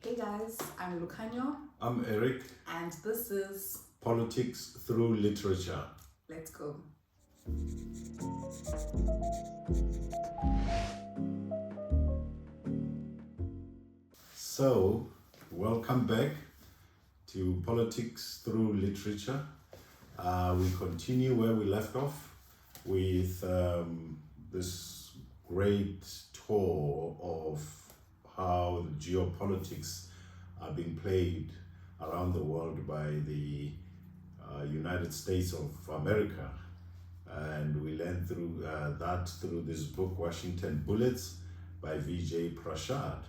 Hey guys, I'm Lucanio. I'm Eric. And this is Politics Through Literature. Let's go. So, welcome back to Politics Through Literature. We continue where we left off with this great tour of how geopolitics are being played around the world by the United States of America. And we learned through that through this book, Washington Bullets by Vijay Prashad.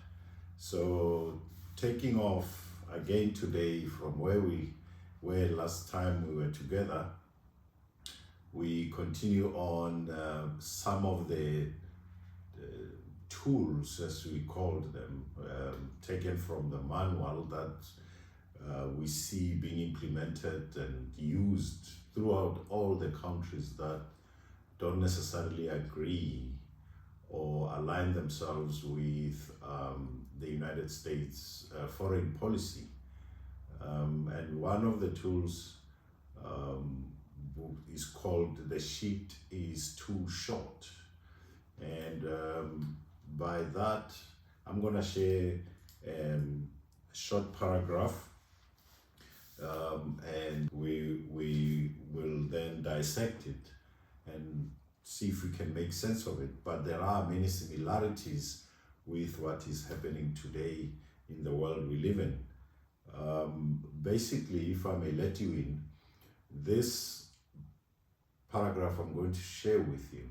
So taking off again today from where we were last time we were together, we continue on some of the tools, as we called them, taken from the manual that we see being implemented and used throughout all the countries that don't necessarily agree or align themselves with the United States foreign policy. And one of the tools is called "The Sheet is Too Short." And by that, I'm gonna share a short paragraph and we will then dissect it and see if we can make sense of it. But there are many similarities with what is happening today in the world we live in. Basically, if I may let you in, this paragraph I'm going to share with you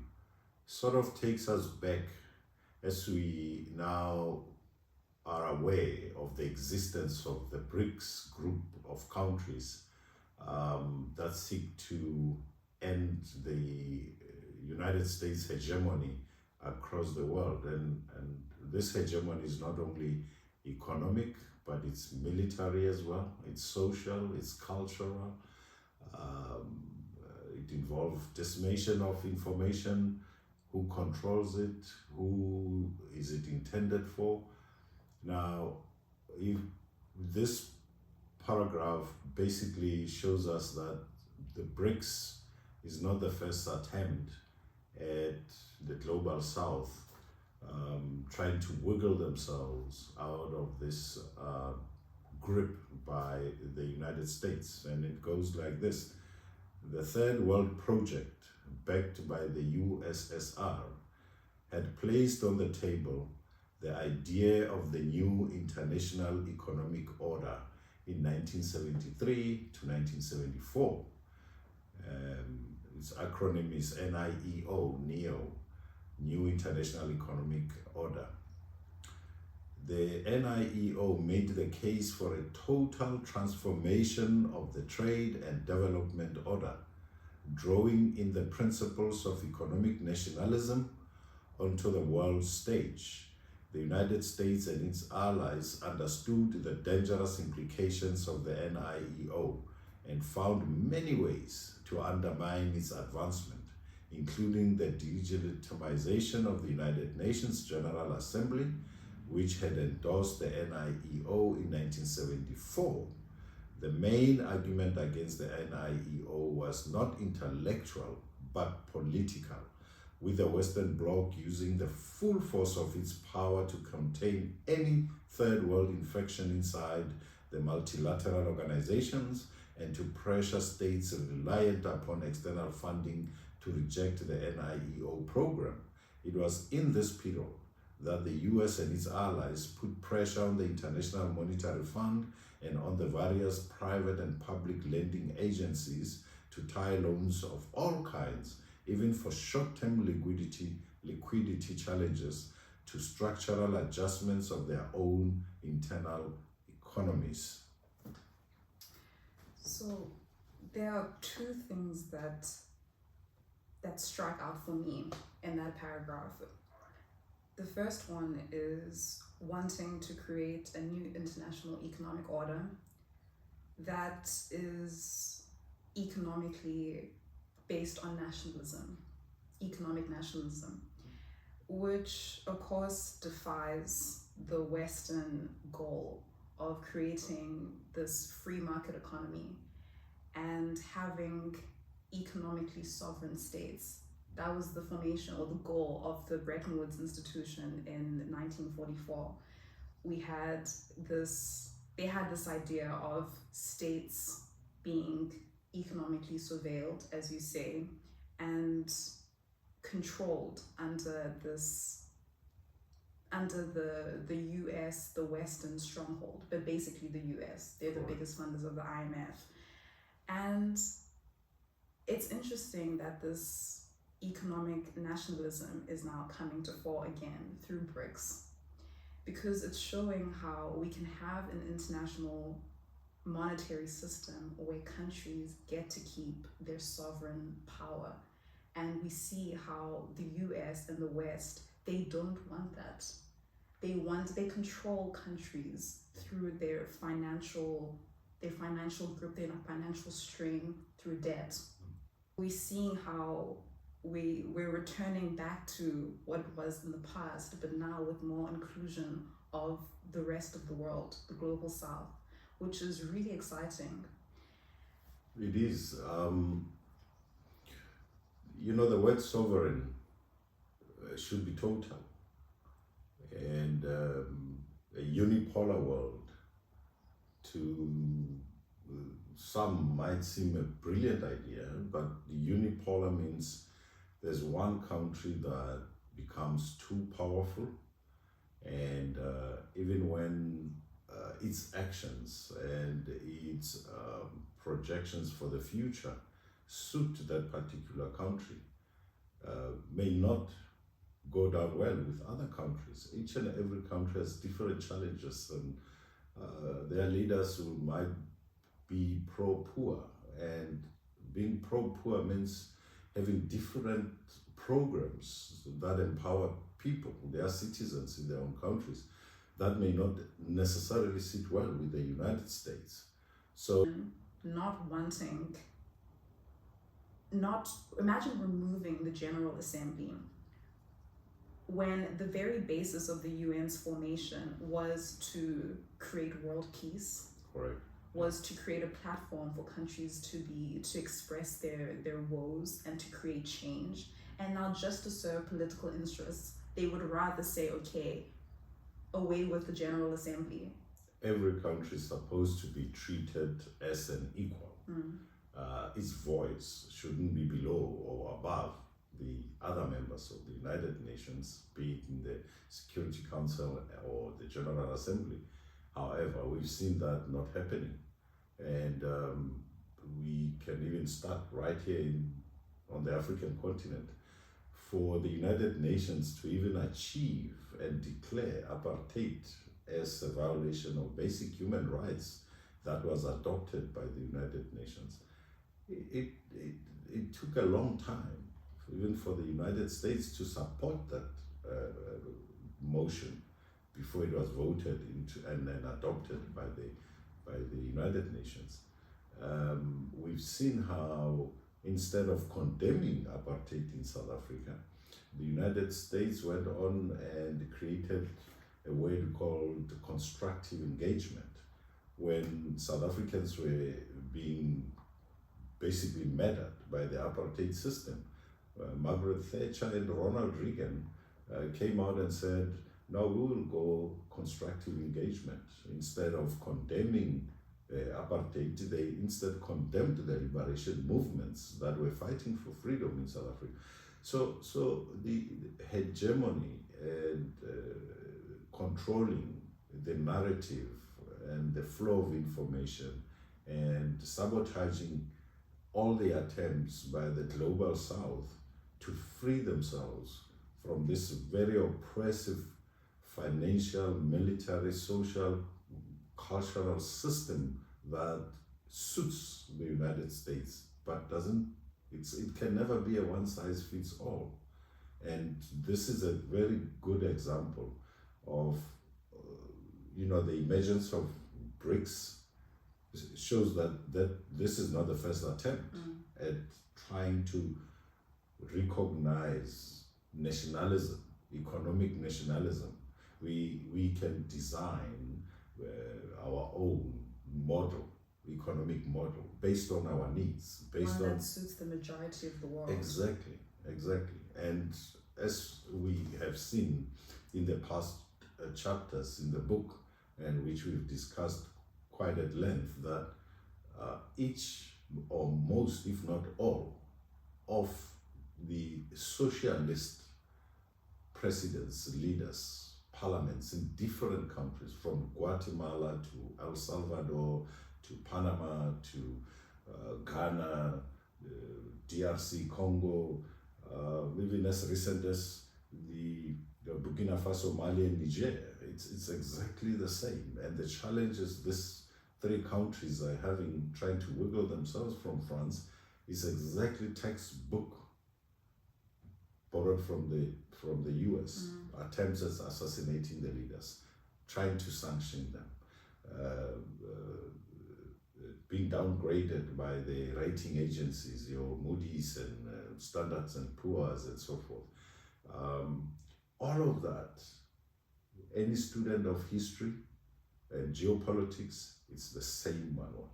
sort of takes us back as we now are aware of the existence of the BRICS group of countries that seek to end the United States hegemony across the world. And this hegemony is not only economic, but it's military as well, it's social, it's cultural. It involves dissemination of information, who controls it, who is it intended for. Now, if this paragraph basically shows us that the BRICS is not the first attempt at the global south trying to wiggle themselves out of this grip by the United States. And it goes like this: the Third World Project, backed by the USSR, had placed on the table the idea of the new international economic order in 1973 to 1974. Its acronym is NIEO, New International Economic Order. The NIEO made the case for a total transformation of the trade and development order, drawing in the principles of economic nationalism onto the world stage. The United States and its allies understood the dangerous implications of the NIEO and found many ways to undermine its advancement, including the delegitimization of the United Nations General Assembly, which had endorsed the NIEO in 1974. The main argument against the NIEO was not intellectual, but political, with the Western Bloc using the full force of its power to contain any third world infection inside the multilateral organizations and to pressure states reliant upon external funding to reject the NIEO program. It was in this period that the US and its allies put pressure on the International Monetary Fund and on the various private and public lending agencies to tie loans of all kinds, even for short-term liquidity challenges, to structural adjustments of their own internal economies. So there are two things that strike out for me in that paragraph. The first one is wanting to create a new international economic order that is economically based on nationalism, economic nationalism, which of course defies the Western goal of creating this free market economy and having economically sovereign states. That was the formation or the goal of the Bretton Woods Institution in 1944. They had this idea of states being economically surveilled, as you say, and controlled under the US, the Western stronghold, but basically the US. They're the biggest funders of the IMF. And it's interesting that this economic nationalism is now coming to fore again through BRICS, because it's showing how we can have an international monetary system where countries get to keep their sovereign power. And we see how the US and the West, they don't want that. They control countries through their financial group, their financial strain through debt. We're seeing how we're returning back to what it was in the past, but now with more inclusion of the rest of the world, the global south, which is really exciting. It is. The word sovereign should be total. And a unipolar world, to some might seem a brilliant idea, but the unipolar means there's one country that becomes too powerful, and even when its actions and its projections for the future suit that particular country, may not go down well with other countries. Each and every country has different challenges, and there are leaders who might be pro-poor, and being pro-poor means having different programs that empower people, their citizens in their own countries. That may not necessarily sit well with the United States. So, imagine removing the General Assembly when the very basis of the UN's formation was to create world peace. Correct. Was to create a platform for countries to express their woes and to create change. And now, just to serve political interests, they would rather say, okay, away with the General Assembly. Every country is supposed to be treated as an equal. Its voice shouldn't be below or above the other members of the United Nations, be it in the Security Council or the General Assembly. However, we've seen that not happening. And we can even start right here on the African continent. For the United Nations to even achieve and declare apartheid as a violation of basic human rights that was adopted by the United Nations, it took a long time, even for the United States to support that motion before it was voted into and then adopted by the United Nations. We've seen how, instead of condemning apartheid in South Africa, the United States went on and created a word called constructive engagement. When South Africans were being basically murdered by the apartheid system, Margaret Thatcher and Ronald Reagan came out and said, no, we will go constructive engagement. Instead of condemning apartheid, they instead condemned the liberation movements that were fighting for freedom in South Africa. So the hegemony and controlling the narrative and the flow of information and sabotaging all the attempts by the global south to free themselves from this very oppressive financial, military, social, cultural system that suits the United States, but it can never be a one-size-fits-all. And this is a very good example of, the emergence of BRICS shows that this is not the first attempt at trying to recognize nationalism, economic nationalism. We can design our our own model, economic model, based on our needs, based one on that suits the majority of the world. exactly. And as we have seen in the past chapters in the book, and which we've discussed quite at length, that each or most, if not all, of the socialist presidents, leaders, parliaments in different countries, from Guatemala to El Salvador to Panama to Ghana, DRC, Congo, even as recent as the Burkina Faso, Mali, and Niger. It's exactly the same. And the challenges these three countries are having, trying to wiggle themselves from France, is exactly textbook borrowed from the US. Attempts at assassinating the leaders, trying to sanction them, being downgraded by the rating agencies, your Moody's and Standards and Poor's and so forth. All of that, any student of history and geopolitics, it's the same manual.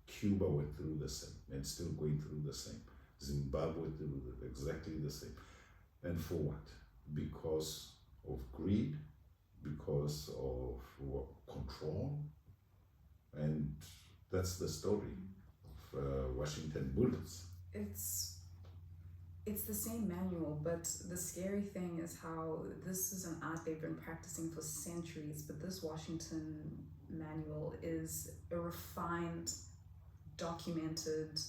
Cuba went through the same and still going through the same. Zimbabwe through exactly the same. And for what? Because of greed, because of control, and that's the story of Washington bullets. It's the same manual, but the scary thing is how this is an art they've been practicing for centuries, but this Washington manual is a refined, documented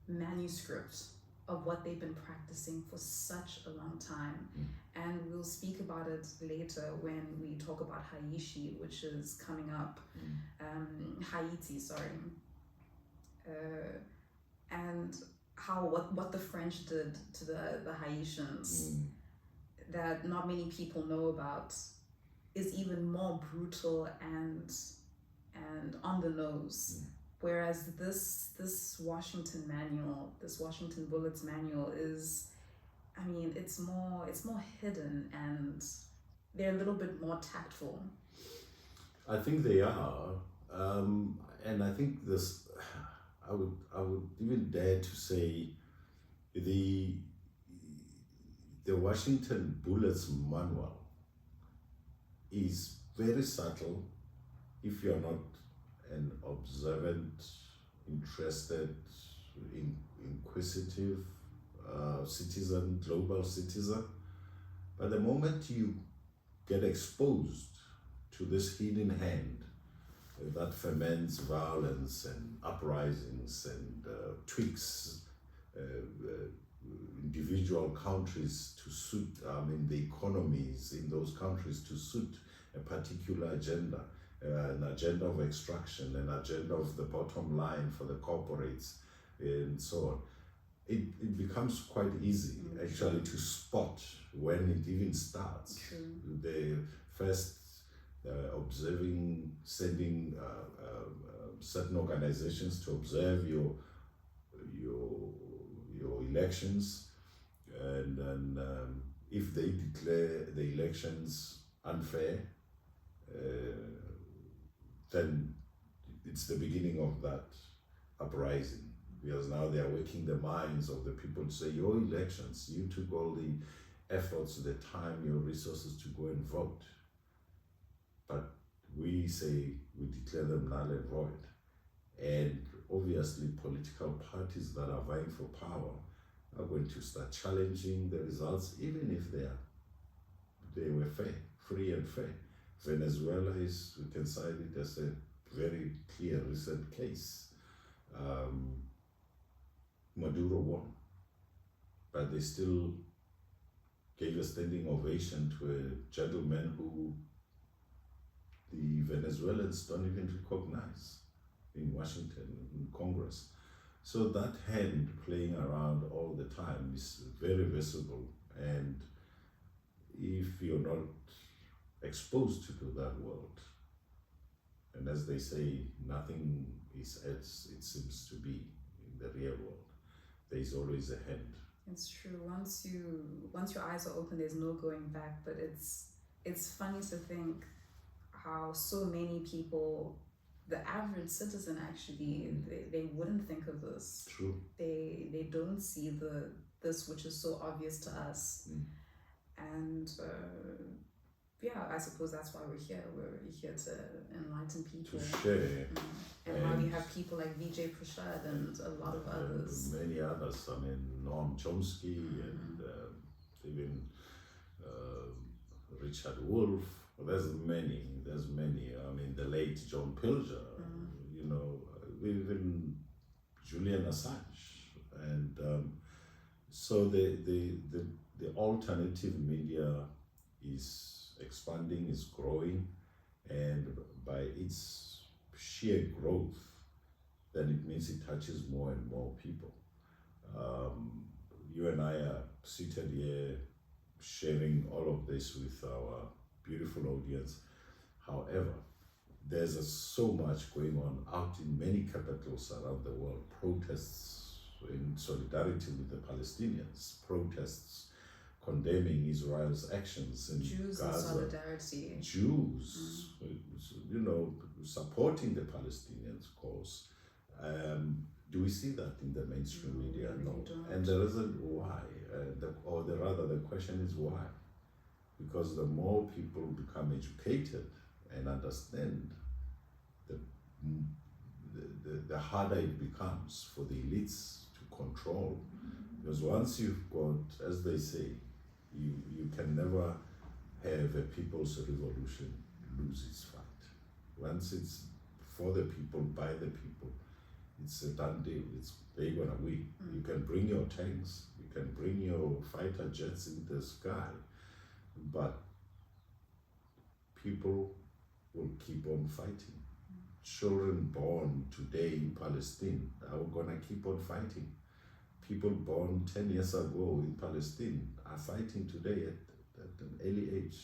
manuscript of what they've been practicing for such a long time. And we'll speak about it later when we talk about Haiti, which is coming up. Haiti, sorry. And how what the French did to the Haitians that not many people know about is even more brutal and on the nose. Whereas this Washington manual, this Washington Bullets manual is, I mean, it's more hidden, and they're a little bit more tactful. I think they are, and I think this. I would even dare to say the Washington Bullets manual is very subtle if you're not an observant, interested, inquisitive citizen, global citizen. But the moment you get exposed to this hidden hand that ferments violence and uprisings and tweaks individual countries to suit, the economies in those countries to suit a particular agenda, an agenda of extraction, an agenda of the bottom line for the corporates, and so on. It becomes quite easy actually to spot when it even starts. The first sending certain organizations to observe your elections, and then if they declare the elections unfair, then it's the beginning of that uprising, because now they are waking the minds of the people to say, your elections, you took all the efforts, the time, your resources to go and vote. But we say we declare them null and void. And obviously political parties that are vying for power are going to start challenging the results, even if they were fair, free and fair. Venezuela is, we can cite it as a very clear recent case. Maduro won, but they still gave a standing ovation to a gentleman who the Venezuelans don't even recognize in Washington, in Congress. So that hand playing around all the time is very visible, and if you're not exposed to that world, and as they say, nothing is as it seems to be in the real world. There's always a hand. It's true. Once your eyes are open, there's no going back. But it's funny to think how so many people the average citizen actually, they wouldn't think of this. True. They don't see this which is so obvious to us. And yeah, I suppose that's why we're here. We're here to enlighten people. To share. And why we have people like Vijay Prashad and a lot of others. Many others. I mean, Noam Chomsky and even Richard Wolff. There's many. I mean, the late John Pilger. You know, even Julian Assange, and so the alternative media is expanding, is growing, and by its sheer growth, then it means it touches more and more people. You and I are seated here sharing all of this with our beautiful audience. However, there's so much going on out in many capitals around the world. Protests in solidarity with the Palestinians, protests condemning Israel's actions in Jews Gaza. in solidarity. Jews, you know, supporting the Palestinians' cause. Do we see that in the mainstream media? No. And the reason why, the question is why? Because the more people become educated and understand, the harder it becomes for the elites to control. Because once you've got, as they say, you can never have a people's revolution lose its fight. Once it's for the people, by the people, it's a done deal. They're gonna win. You can bring your tanks, you can bring your fighter jets in the sky, but people will keep on fighting. Children born today in Palestine are gonna keep on fighting. People born 10 years ago in Palestine are fighting today at an early age.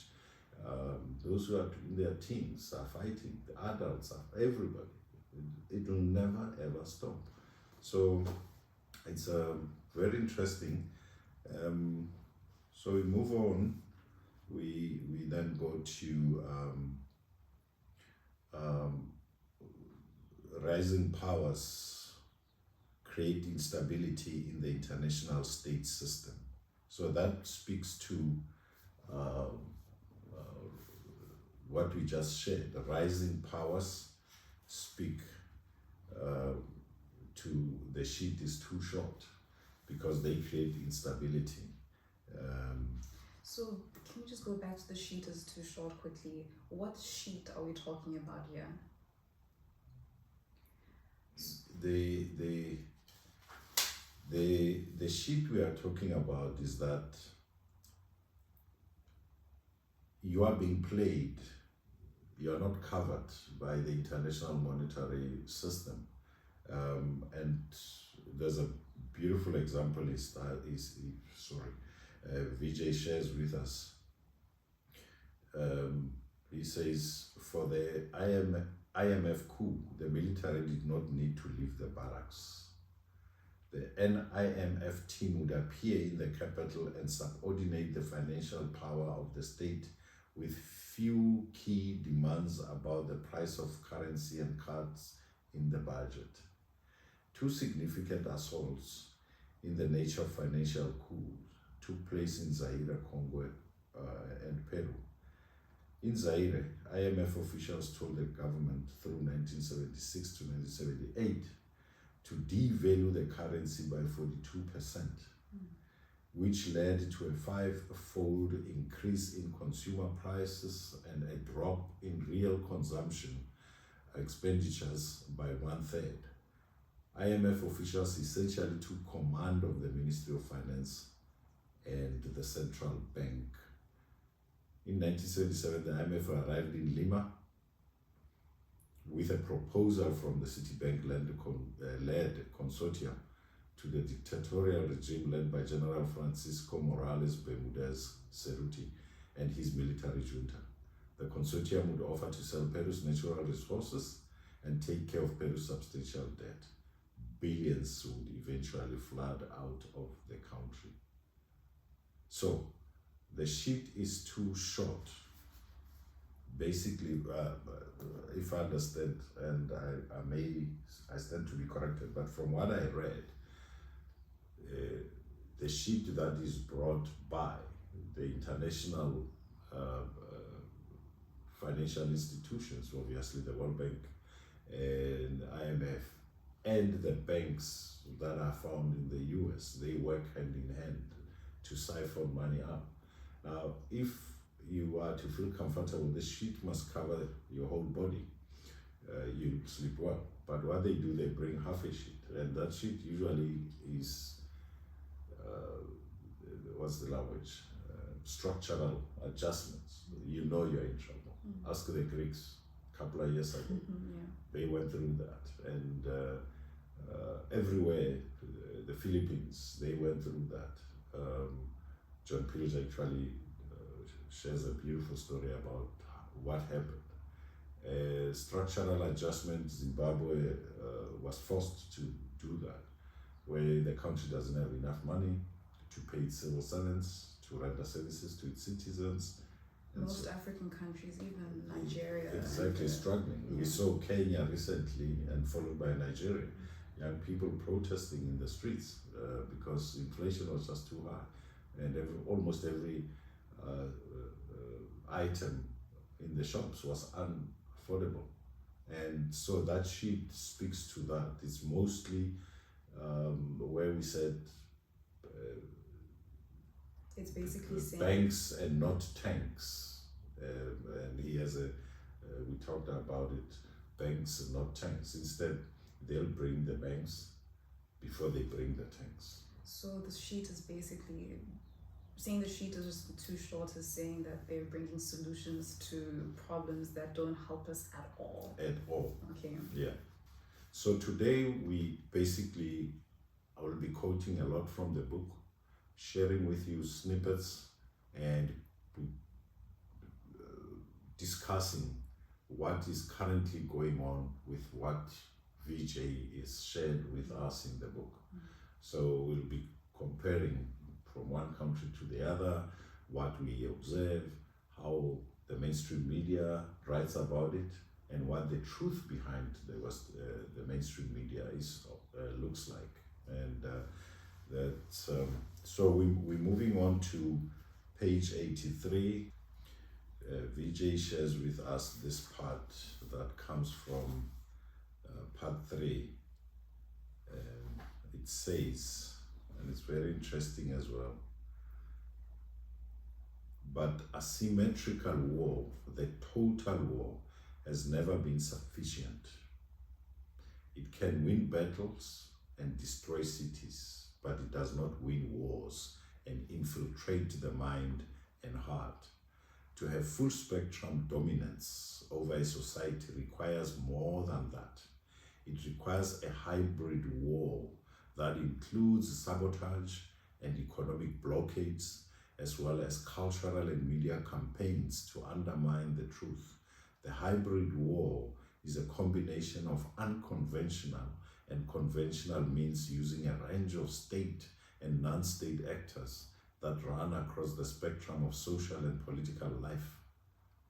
Those who are in their teens are fighting. The adults are, everybody. It will never ever stop. So it's very interesting. So we move on. We then go to rising powers create instability in the international state system. So that speaks to what we just shared. The rising powers speak to the sheet is too short because they create instability. So can we just go back to the sheet is too short quickly? What sheet are we talking about here? The sheet we are talking about is that you are being played. You are not covered by the international monetary system. And there's a beautiful example Vijay shares with us. He says, for the IMF coup, the military did not need to leave the barracks. The IMF team would appear in the capital and subordinate the financial power of the state with few key demands about the price of currency and cuts in the budget. Two significant assaults in the nature of financial coups took place in Zaire, Congo, and Peru. In Zaire, IMF officials told the government through 1976 to 1978 to devalue the currency by 42%, which led to a five-fold increase in consumer prices and a drop in real consumption expenditures by 1/3. IMF officials essentially took command of the Ministry of Finance and the central bank. In 1977, the IMF arrived in Lima with a proposal from the Citibank-led consortium to the dictatorial regime led by General Francisco Morales Bermudez Cerruti and his military junta. The consortium would offer to sell Peru's natural resources and take care of Peru's substantial debt. Billions would eventually flood out of the country. So, the sheet is too short basically, if I understand, and I stand to be corrected, but from what I read, the sheet that is brought by the international financial institutions, obviously the World Bank and IMF, and the banks that are found in the US, they work hand in hand to siphon money up. Now, if you are to feel comfortable, the sheet must cover your whole body. You sleep well. But what they do, they bring half a sheet, and that sheet usually is what's the language? Structural adjustments. You know you're in trouble. Ask the Greeks a couple of years ago. They went through that, and everywhere, the Philippines, they went through that. John Pilge actually shares a beautiful story about what happened. Structural adjustment, Zimbabwe was forced to do that, where the country doesn't have enough money to pay its civil servants, to render services to its citizens. Most African countries, even Nigeria. Exactly, struggling. We saw Kenya recently, and followed by Nigeria. Young people protesting in the streets because inflation was just too high, and almost every item in the shops was unaffordable. And so that sheet speaks to that. It's mostly where we said it's basically saying banks and not tanks. And he has we talked about it, banks and not tanks. Instead, they'll bring the banks before they bring the tanks. So the sheet is basically saying the sheet is just too short, is saying that they're bringing solutions to problems that don't help us at all. At all. Okay. Yeah. So today we basically, I will be quoting a lot from the book, sharing with you snippets and discussing what is currently going on with what Vijay is shared with us in the book. So we'll be comparing from one country to the other, what we observe, how the mainstream media writes about it, and what the truth behind the mainstream media is looks like. And so we're moving on to page 83. Vijay shares with us this part that comes from part 3. It says, and it's very interesting as well, but asymmetrical war, the total war, has never been sufficient. It can win battles and destroy cities, but it does not win wars and infiltrate the mind and heart. To have full spectrum dominance over a society requires more than that. It requires a hybrid war that includes sabotage and economic blockades, as well as cultural and media campaigns to undermine the truth. The hybrid war is a combination of unconventional and conventional means using a range of state and non-state actors that run across the spectrum of social and political life.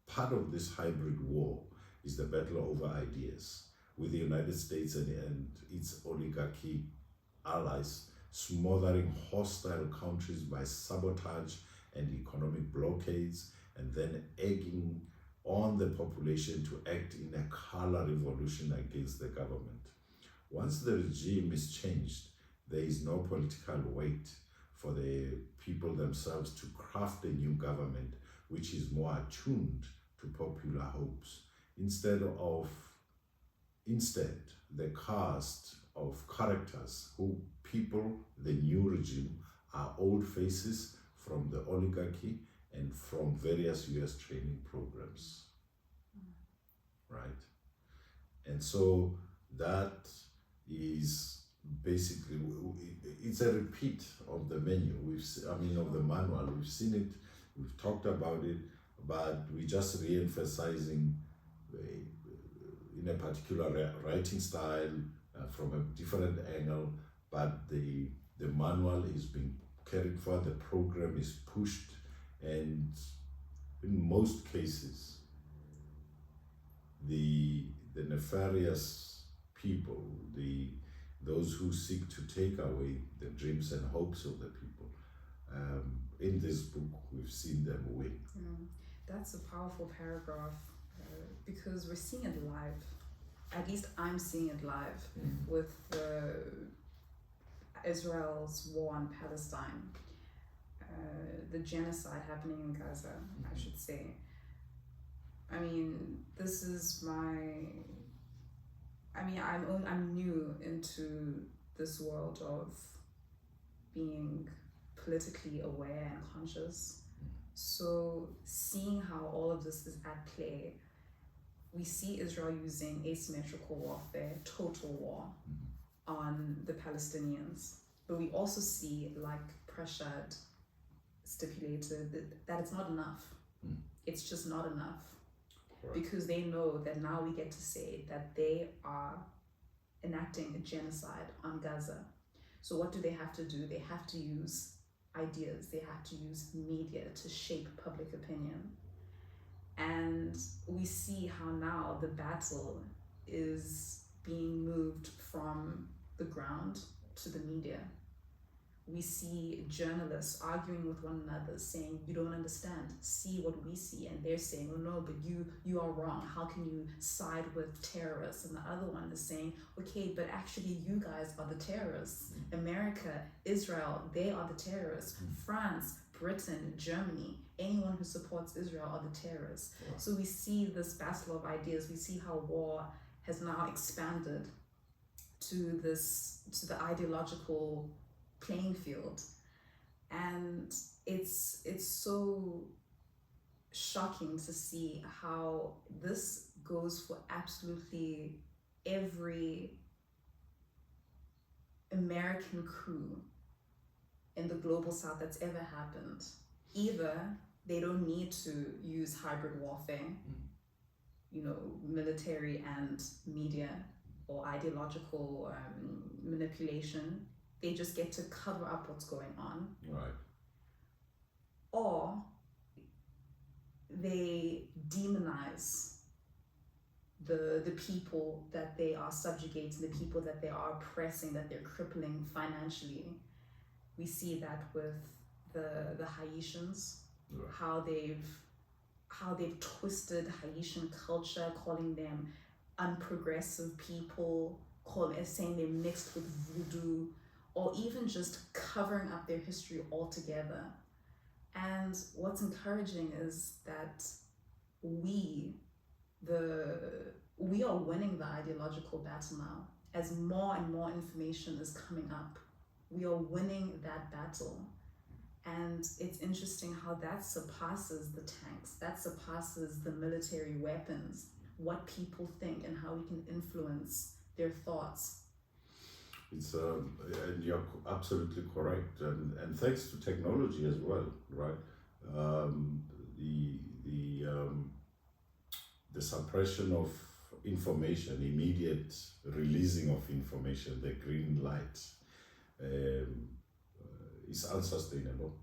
Part of this hybrid war is the battle over ideas, with the United States and its oligarchy allies smothering hostile countries by sabotage and economic blockades, and then egging on the population to act in a color revolution against the government. Once the regime is changed, there is no political weight for the people themselves to craft a new government which is more attuned to popular hopes. Instead, the cast of characters who people, the new regime, are old faces from the oligarchy and from various US training programs, right? And so that is basically, it's a repeat of the menu. Of the manual. We've seen it, we've talked about it, but we're just re-emphasizing in a particular writing style from a different angle, but the manual is being carried forward, the program is pushed, and in most cases, the nefarious people, those who seek to take away the dreams and hopes of the people. In this book, we've seen them win. That's a powerful paragraph because we're seeing it live. At least I'm seeing it live with Israel's war on Palestine, the genocide happening in Gaza, I should say. I mean, this is I'm new into this world of being politically aware and conscious. So seeing how all of this is at play, we see Israel using asymmetrical warfare, total war on the Palestinians. But we also see, like Prashad stipulated, that it's not enough. It's just not enough. Right. Because they know that now we get to say that they are enacting a genocide on Gaza. So what do they have to do? They have to use ideas. They have to use media to shape public opinion. And we see how now the battle is being moved from the ground to the media. We see journalists arguing with one another, saying, you don't understand, see what we see. And they're saying, oh no, but you are wrong. How can you side with terrorists? And the other one is saying, okay, but actually you guys are the terrorists. America, Israel, they are the terrorists. France, Britain, Germany, anyone who supports Israel are the terrorists. So we see this battle of ideas. We see how war has now expanded to the ideological playing field, and it's so shocking to see how this goes for absolutely every American coup in the global south that's ever happened. Either they don't need to use hybrid warfare, military and media, or ideological manipulation. They just get to cover up what's going on. Right. Or they demonize the people that they are subjugating, the people that they are oppressing, that they're crippling financially. We see that with the Haitians, Right. how they've twisted Haitian culture, calling them unprogressive people, saying they're mixed with voodoo, or even just covering up their history altogether. And what's encouraging is that we are winning the ideological battle now. As more and more information is coming up, we are winning that battle. And it's interesting how that surpasses the tanks, that surpasses the military weapons, what people think and how we can influence their thoughts. It's and you're absolutely correct, and thanks to technology as well, right? The suppression of information, immediate releasing of information, the green light, is unsustainable.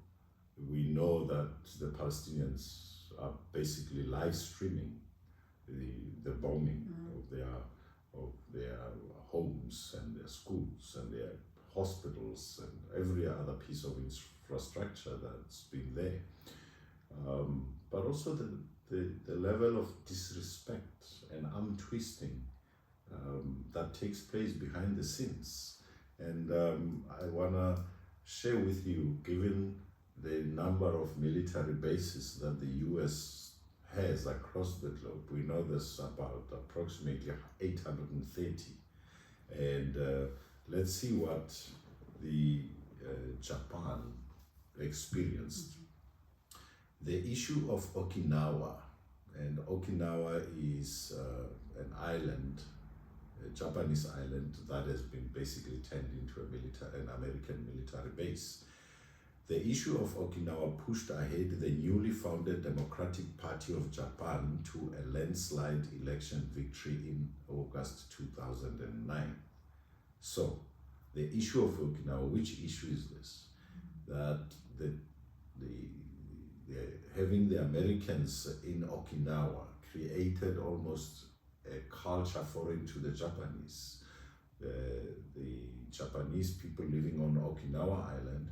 We know that the Palestinians are basically live streaming the bombing of their homes and their schools and their hospitals and every other piece of infrastructure that's been there. But also the level of disrespect and arm twisting that takes place behind the scenes. And I want to share with you, given the number of military bases that the US has across the globe, we know there's about approximately 830. And let's see what the Japan experienced. The issue of Okinawa, and Okinawa is an island, a Japanese island that has been basically turned into an American military base. The issue of Okinawa pushed ahead the newly founded Democratic Party of Japan to a landslide election victory in August 2009. So, the issue of Okinawa, which issue is this? That having the Americans in Okinawa created almost a culture foreign to the Japanese. The Japanese people living on Okinawa Island,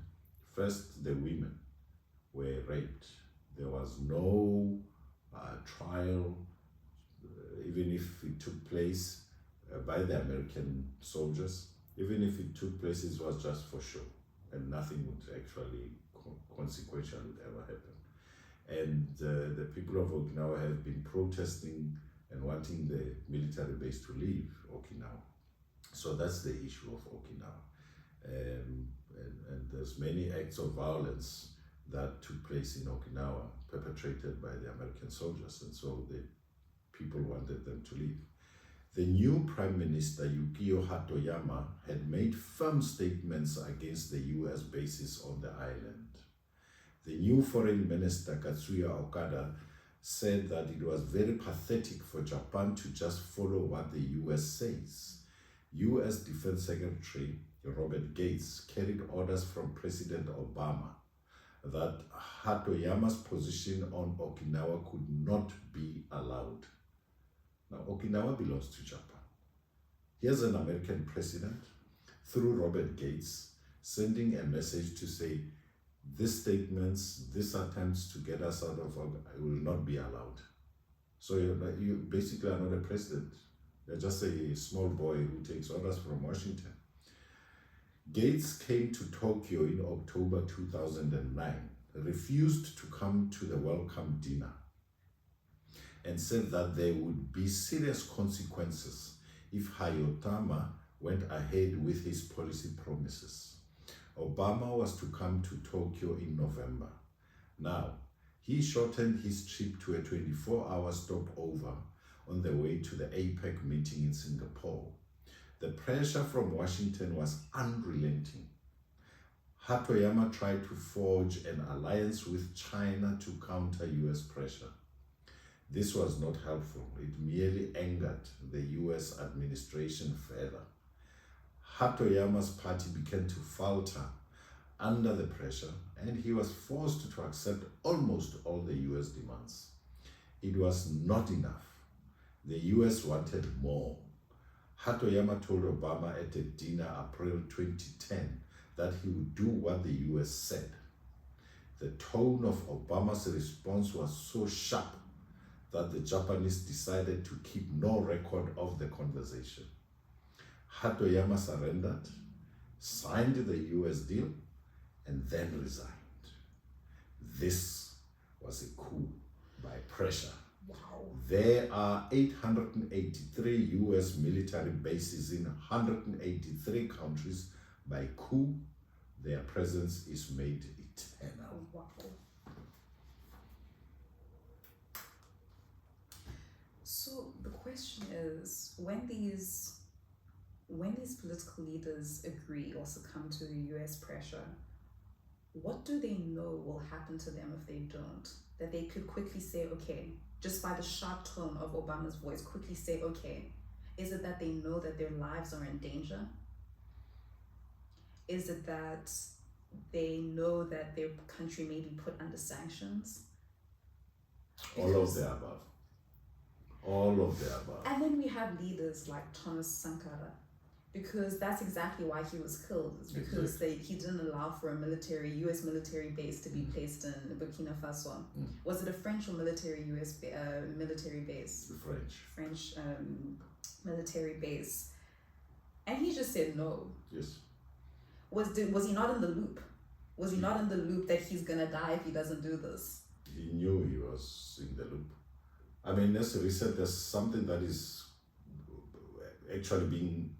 first the women were raped. There was no trial, even if it took place by the American soldiers. Even if it took place, it was just for show, and nothing would actually consequential would ever happen. And the people of Okinawa have been protesting and wanting the military base to leave Okinawa. So that's the issue of Okinawa. And there's many acts of violence that took place in Okinawa perpetrated by the American soldiers, and so the people wanted them to leave. The new Prime Minister, Yukio Hatoyama, had made firm statements against the US bases on the island. The new Foreign Minister, Katsuya Okada, said that it was very pathetic for Japan to just follow what the US says. US Defense Secretary Robert Gates carried orders from President Obama that Hatoyama's position on Okinawa could not be allowed. Now, Okinawa belongs to Japan. Here's an American president, through Robert Gates, sending a message to say, these statements, these attempts to get us out of Okinawa will not be allowed. So you basically are not a president. You're just a small boy who takes orders from Washington. Gates came to Tokyo in October 2009, refused to come to the welcome dinner, and said that there would be serious consequences if Hayotama went ahead with his policy promises. Obama was to come to Tokyo in November. Now, he shortened his trip to a 24-hour stopover on the way to the APEC meeting in Singapore. The pressure from Washington was unrelenting. Hatoyama tried to forge an alliance with China to counter US pressure. This was not helpful. It merely angered the US administration further. Hatoyama's party began to falter under the pressure, and he was forced to accept almost all the US demands. It was not enough. The US wanted more. Hatoyama told Obama at a dinner April 2010 that he would do what the US said. The tone of Obama's response was so sharp that the Japanese decided to keep no record of the conversation. Hatoyama surrendered, signed the US deal, and then resigned. This was a coup by pressure. Wow. There are 883 US military bases in 183 countries. By coup, their presence is made eternal. Wow. So the question is, when these political leaders agree or succumb to the US pressure, what do they know will happen to them if they don't? That they could quickly say, okay, just by the sharp tone of Obama's voice, quickly say, okay. Is it that they know that their lives are in danger? Is it that they know that their country may be put under sanctions? All of the above. All of the above. And then we have leaders like Thomas Sankara, because that's exactly why he was killed. It's because he didn't allow for a US military base to be placed in Burkina Faso. Was it a French or military US military base? The French military base. And he just said no. Yes. Was he not in the loop? Was he not in the loop that he's gonna die if he doesn't do this? He knew he was in the loop. I mean, as we said, there's something that is actually being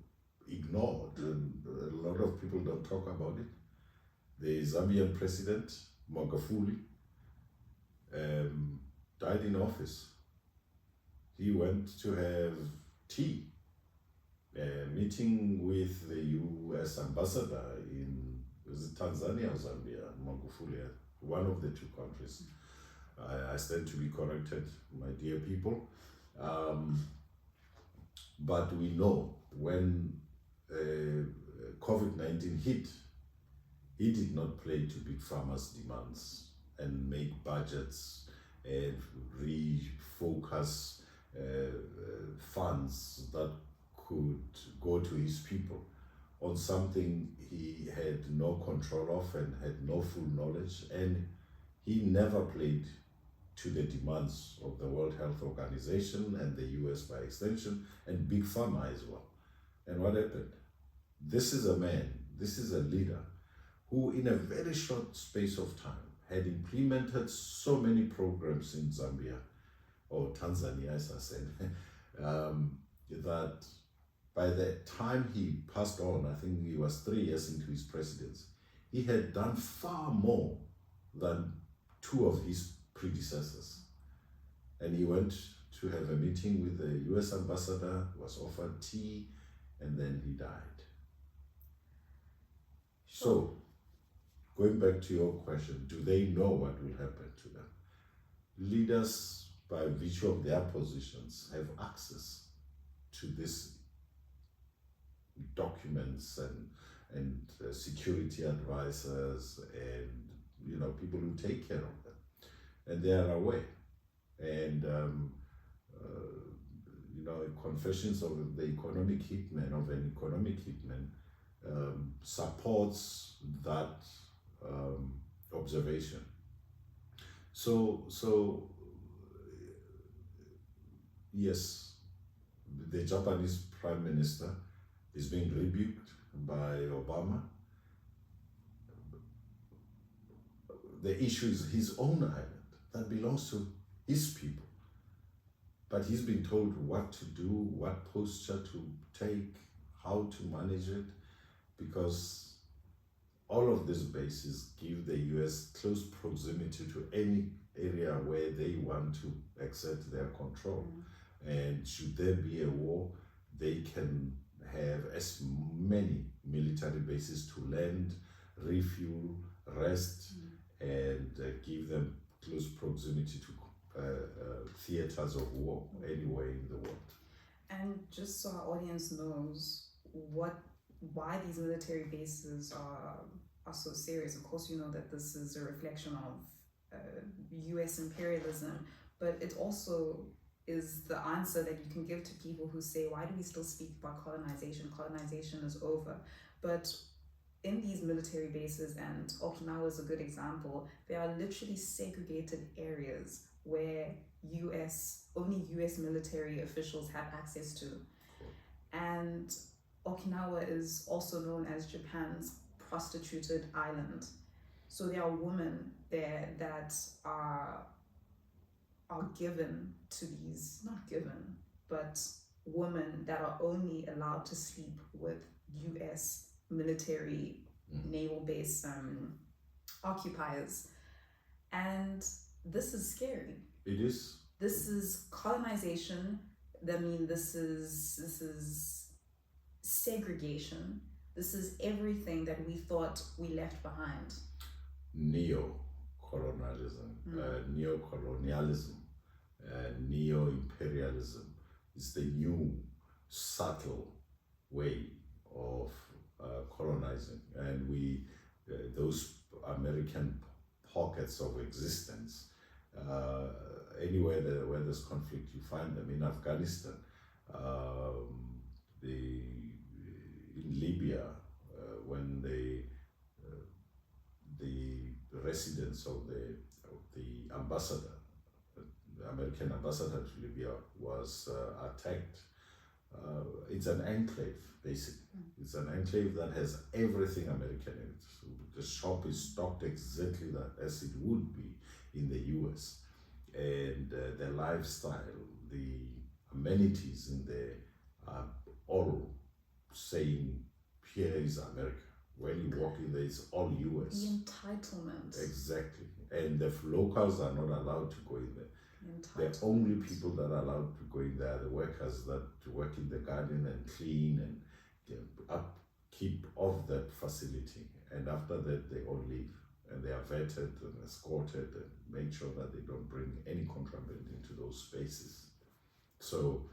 ignored, and a lot of people don't talk about it. The Zambian president, Magufuli, died in office. He went to have tea, meeting with the US ambassador in, was it Tanzania or Zambia? Magufuli, one of the two countries. I stand to be corrected, my dear people. But we know when COVID-19 hit, he did not play to Big Pharma's demands and make budgets and refocus funds that could go to his people on something he had no control of and had no full knowledge, and he never played to the demands of the World Health Organization and the US by extension, and Big Pharma as well. And what happened? This is a man, this is a leader who in a very short space of time had implemented so many programs in Zambia, or Tanzania as I said, that by the time he passed on, I think he was 3 years into his presidency, he had done far more than 2 of his predecessors. And he went to have a meeting with the US ambassador, was offered tea, and then he died. So, going back to your question, do they know what will happen to them? Leaders, by virtue of their positions, have access to these documents and security advisors and people who take care of them, and they are aware. And Confessions of the Economic Hitman, of an Economic Hitman, supports that observation. So yes, the Japanese Prime Minister is being rebuked by Obama. The issue is his own island that belongs to his people. But he's been told what to do, what posture to take, how to manage it, because all of these bases give the US close proximity to any area where they want to exert their control. And should there be a war, they can have as many military bases to land, refuel, rest, and give them close proximity to theaters of war anywhere in the world. And just so our audience knows why these military bases are so serious. Of course, you know that this is a reflection of US imperialism, but it also is the answer that you can give to people who say, why do we still speak about colonization? Colonization is over. But in these military bases, and Okinawa is a good example, there are literally segregated areas where only US military officials have access to. And Okinawa is also known as Japan's prostituted island. So there are women there that are given to these, not given, but women that are only allowed to sleep with US military naval base occupiers. And this is scary. It is. This is colonization. This is segregation. This is everything that we thought we left behind. Neo-colonialism, neocolonialism, neo-imperialism is the new subtle way of colonizing, and those American pockets of existence, anywhere where there's conflict, you find them. In Afghanistan, in Libya, when the residence of the ambassador, the American ambassador to Libya, was attacked. It's an enclave, basically. It's an enclave that has everything American in it. So the shop is stocked exactly as it would be in the US. And the lifestyle, the amenities in there are all saying, here is America. When you walk in there, it's all US. The entitlement. Exactly. And the locals are not allowed to go in there. The only people that are allowed to go in there are the workers that work in the garden and clean and upkeep of that facility. And after that, they all leave. And they are vetted and escorted and make sure that they don't bring any contraband into those spaces. So,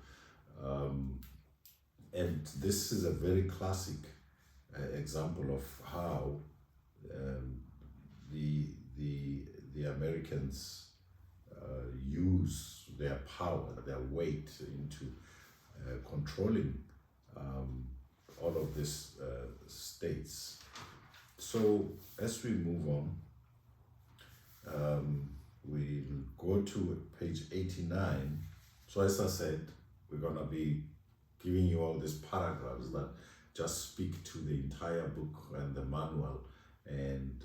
and this is a very classic example of how the Americans use their power, their weight into controlling all of these states. So as we move on, we'll go to page 89. So as I said, we're going to be giving you all these paragraphs that just speak to the entire book and the manual, and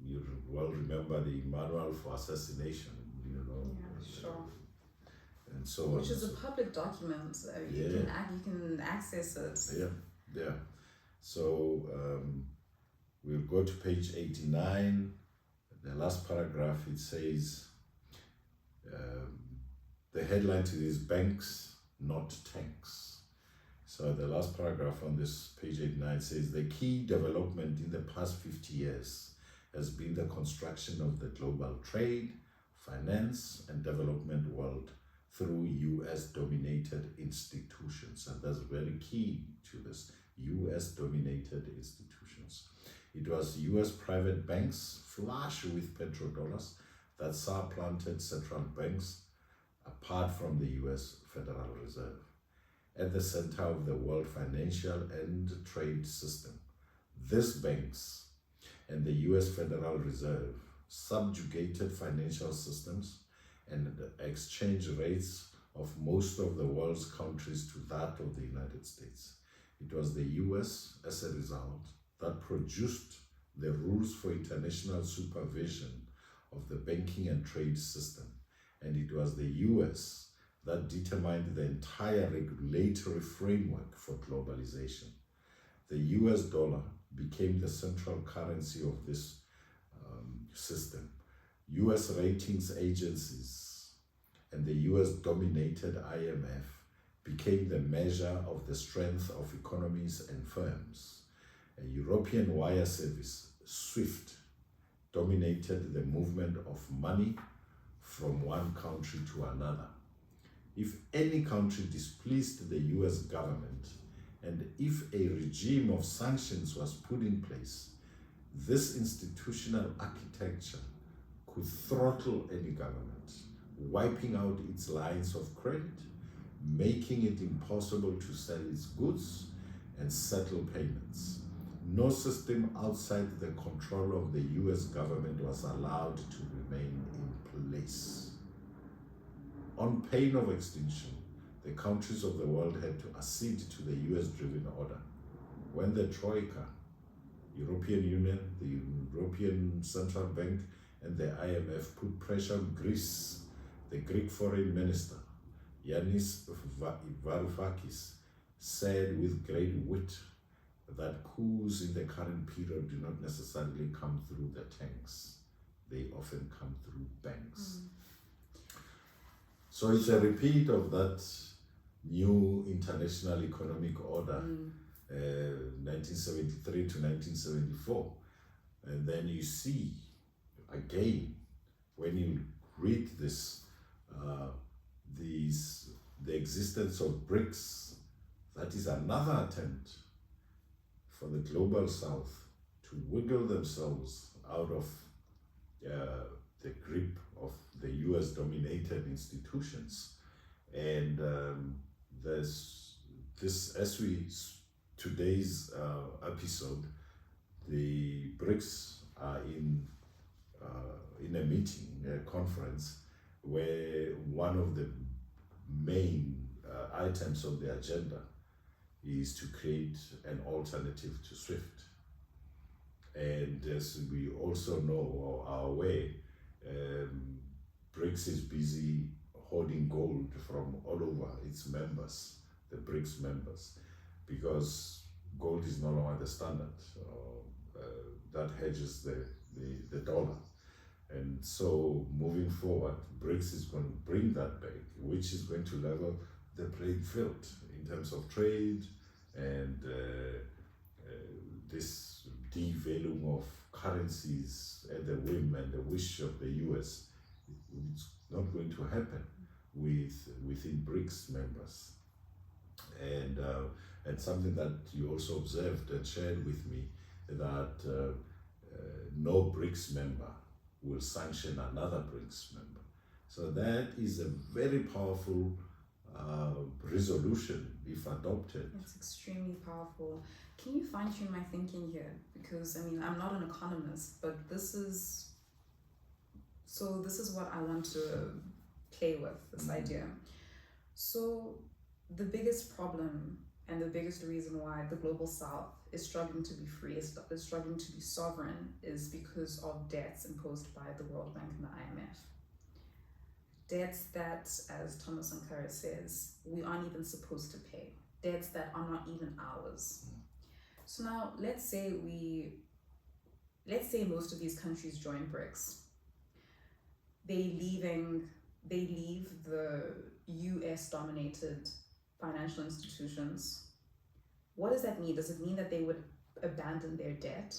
you well remember the manual for assassination, you know. Yeah, sure. And so Which on. is a public document, so you can access it. Yeah. So we'll go to page 89. The last paragraph, it says, the headline to this: banks, not tanks. So the last paragraph on this page 89 says, the key development in the past 50 years has been the construction of the global trade, finance, and development world through US-dominated institutions. And that's very key to this, US-dominated institutions. It was US private banks, flush with petrodollars, that supplanted central banks apart from the US Federal Reserve. At the center of the world financial and trade system, these banks and the US Federal Reserve subjugated financial systems and the exchange rates of most of the world's countries to that of the United States. It was the US, as a result, that produced the rules for international supervision of the banking and trade system, and it was the US that determined the entire regulatory framework for globalization. The US dollar became the central currency of this system. US ratings agencies and the US-dominated IMF became the measure of the strength of economies and firms. A European wire service, SWIFT, dominated the movement of money from one country to another. If any country displeased the US government, and if a regime of sanctions was put in place, this institutional architecture could throttle any government, wiping out its lines of credit, making it impossible to sell its goods and settle payments. No system outside the control of the US government was allowed to remain in place. On pain of extinction, the countries of the world had to accede to the US-driven order. When the Troika, European Union, the European Central Bank, and the IMF put pressure on Greece, the Greek foreign minister, Yanis Varoufakis, said with great wit that coups in the current period do not necessarily come through the tanks. They often come through banks. So it's a repeat of that new international economic order, 1973 to 1974. And then you see, again, when you read this, the existence of BRICS, that is another attempt for the global south to wiggle themselves out of the grip of the US-dominated institutions. And today's episode, the BRICS are in a meeting, a conference, where one of the main items of the agenda is to create an alternative to SWIFT. And as we also know or are aware, BRICS is busy hoarding gold from all over its members, the BRICS members, because gold is no longer the standard that hedges the dollar. And so moving forward, BRICS is going to bring that back, which is going to level the playing field in terms of trade and this devaluing of currencies at the whim and the wish of the US. It's not going to happen within BRICS members. And something that you also observed and shared with me, that no BRICS member will sanction another BRICS member. So that is a very powerful resolution if adopted. It's extremely powerful. Can you fine tune my thinking here? Because I mean, I'm not an economist, but this is what I want to play with, this idea. So the biggest problem and the biggest reason why the global south is struggling to be free, is struggling to be sovereign, is because of debts imposed by the World Bank and the IMF. Debts that, as Thomas Sankara says, we aren't even supposed to pay. Debts that are not even ours. So now let's say most of these countries join BRICS. They leave the US dominated financial institutions. What does that mean? Does it mean that they would abandon their debt?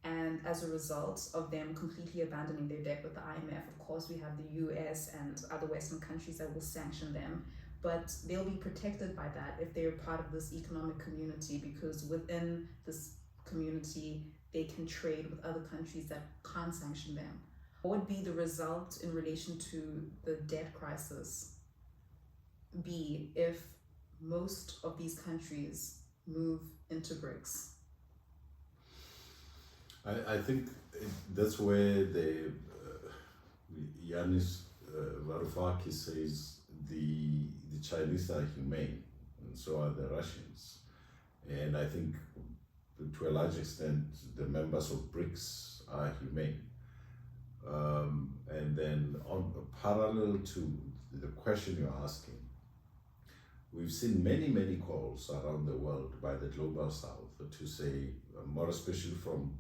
And as a result of them completely abandoning their debt with the IMF, of course, we have the US and other Western countries that will sanction them, but they'll be protected by that if they're part of this economic community, because within this community, they can trade with other countries that can't sanction them. What would be the result in relation to the debt crisis be if most of these countries move into BRICS? I think that's where the Yanis Varoufakis says the Chinese are humane, and so are the Russians. And I think to a large extent the members of BRICS are humane. And then on parallel to the question you're asking, we've seen many calls around the world by the global south to say, more especially from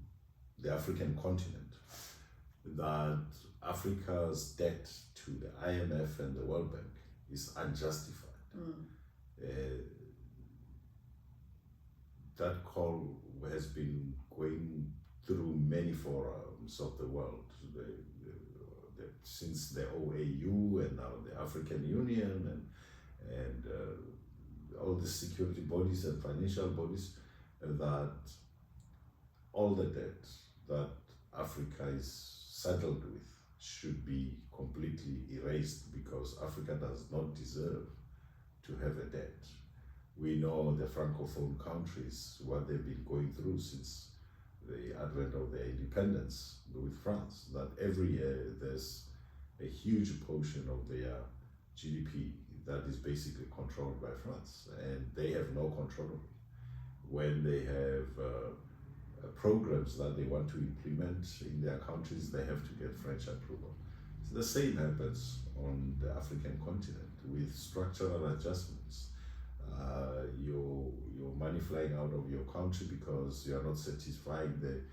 the African continent, that Africa's debt to the IMF and the World Bank is unjustified. That call has been going through many forums of the world, since the OAU and now the African Union and all the security bodies and financial bodies, that all the debt that Africa is saddled with should be completely erased, because Africa does not deserve to have a debt. We know the Francophone countries, what they've been going through since the advent of their independence with France, that every year there's a huge portion of their GDP that is basically controlled by France, and they have no control of it. When they have programs that they want to implement in their countries, they have to get French approval. So the same happens on the African continent with structural adjustments. Your money flying out of your country because you are not satisfying the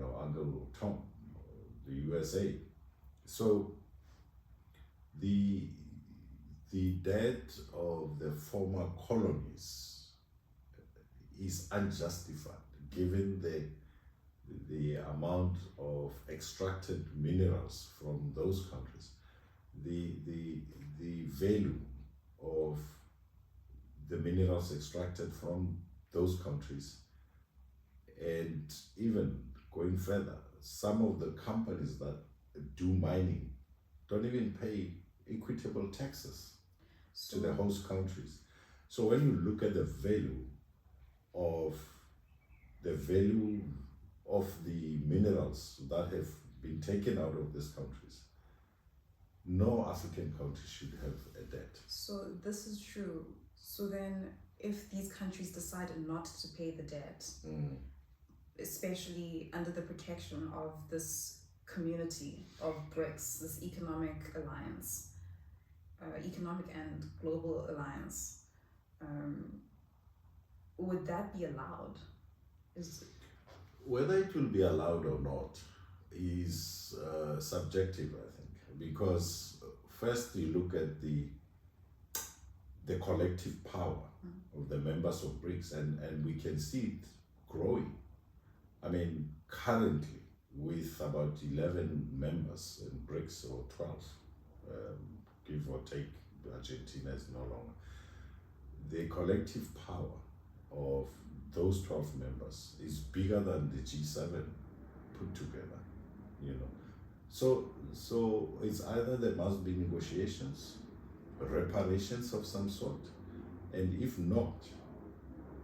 Uncle Tom, the USA. So the debt of the former colonies is unjustified given the amount of extracted minerals from those countries, the value of the minerals extracted from those countries, and even going further, some of the companies that do mining don't even pay equitable taxes to the host countries. So when you look at the value of the minerals that have been taken out of these countries, no African country should have a debt. So this is true. So then if these countries decided not to pay the debt, especially under the protection of this community of BRICS, this economic alliance, economic and global alliance, would that be allowed? Whether it will be allowed or not is subjective, I think, because first you look at the collective power of the members of BRICS, and we can see it growing. I mean, currently with about 11 members in BRICS, or 12, give or take, Argentina is no longer. The collective power of those 12 members is bigger than the G7 put together, So it's either there must be negotiations, reparations of some sort, and if not,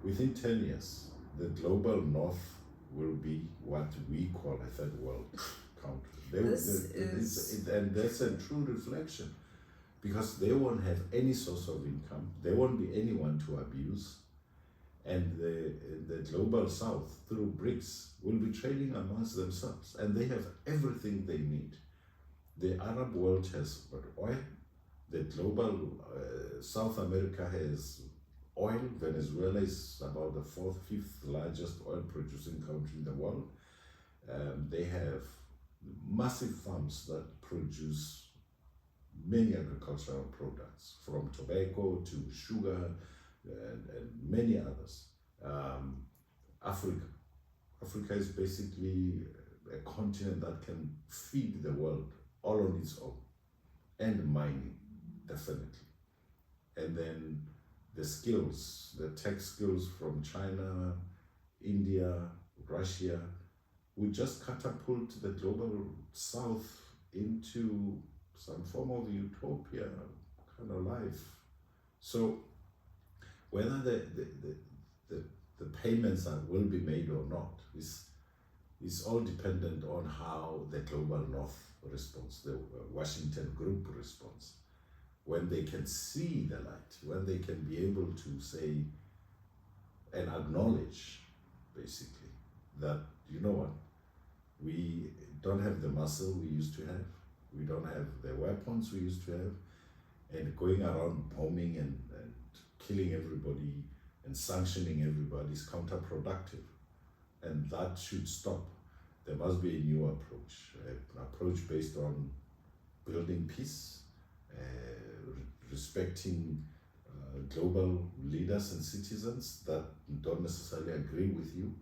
within 10 years, the global north will be what we call a third world country. And that's a true reflection, because they won't have any source of income, there won't be anyone to abuse, and the global south through BRICS will be trading amongst themselves, and they have everything they need. The Arab world has oil, the global South America has oil. Venezuela is about the fourth, fifth largest oil producing country in the world. They have massive farms that produce many agricultural products, from tobacco to sugar and many others. Africa is basically a continent that can feed the world all on its own, and mining, definitely. And then the skills, the tech skills from China, India, Russia, would just catapult the global south into some form of utopia kind of life. So whether the payments will be made or not is all dependent on how the global north responds, the Washington group responds. When they can see the light, when they can be able to say and acknowledge, basically, that, you know what, we don't have the muscle we used to have, we don't have the weapons we used to have, and going around bombing and killing everybody and sanctioning everybody is counterproductive, and that should stop. There must be a new approach, an approach based on building peace, respecting global leaders and citizens that don't necessarily agree with you,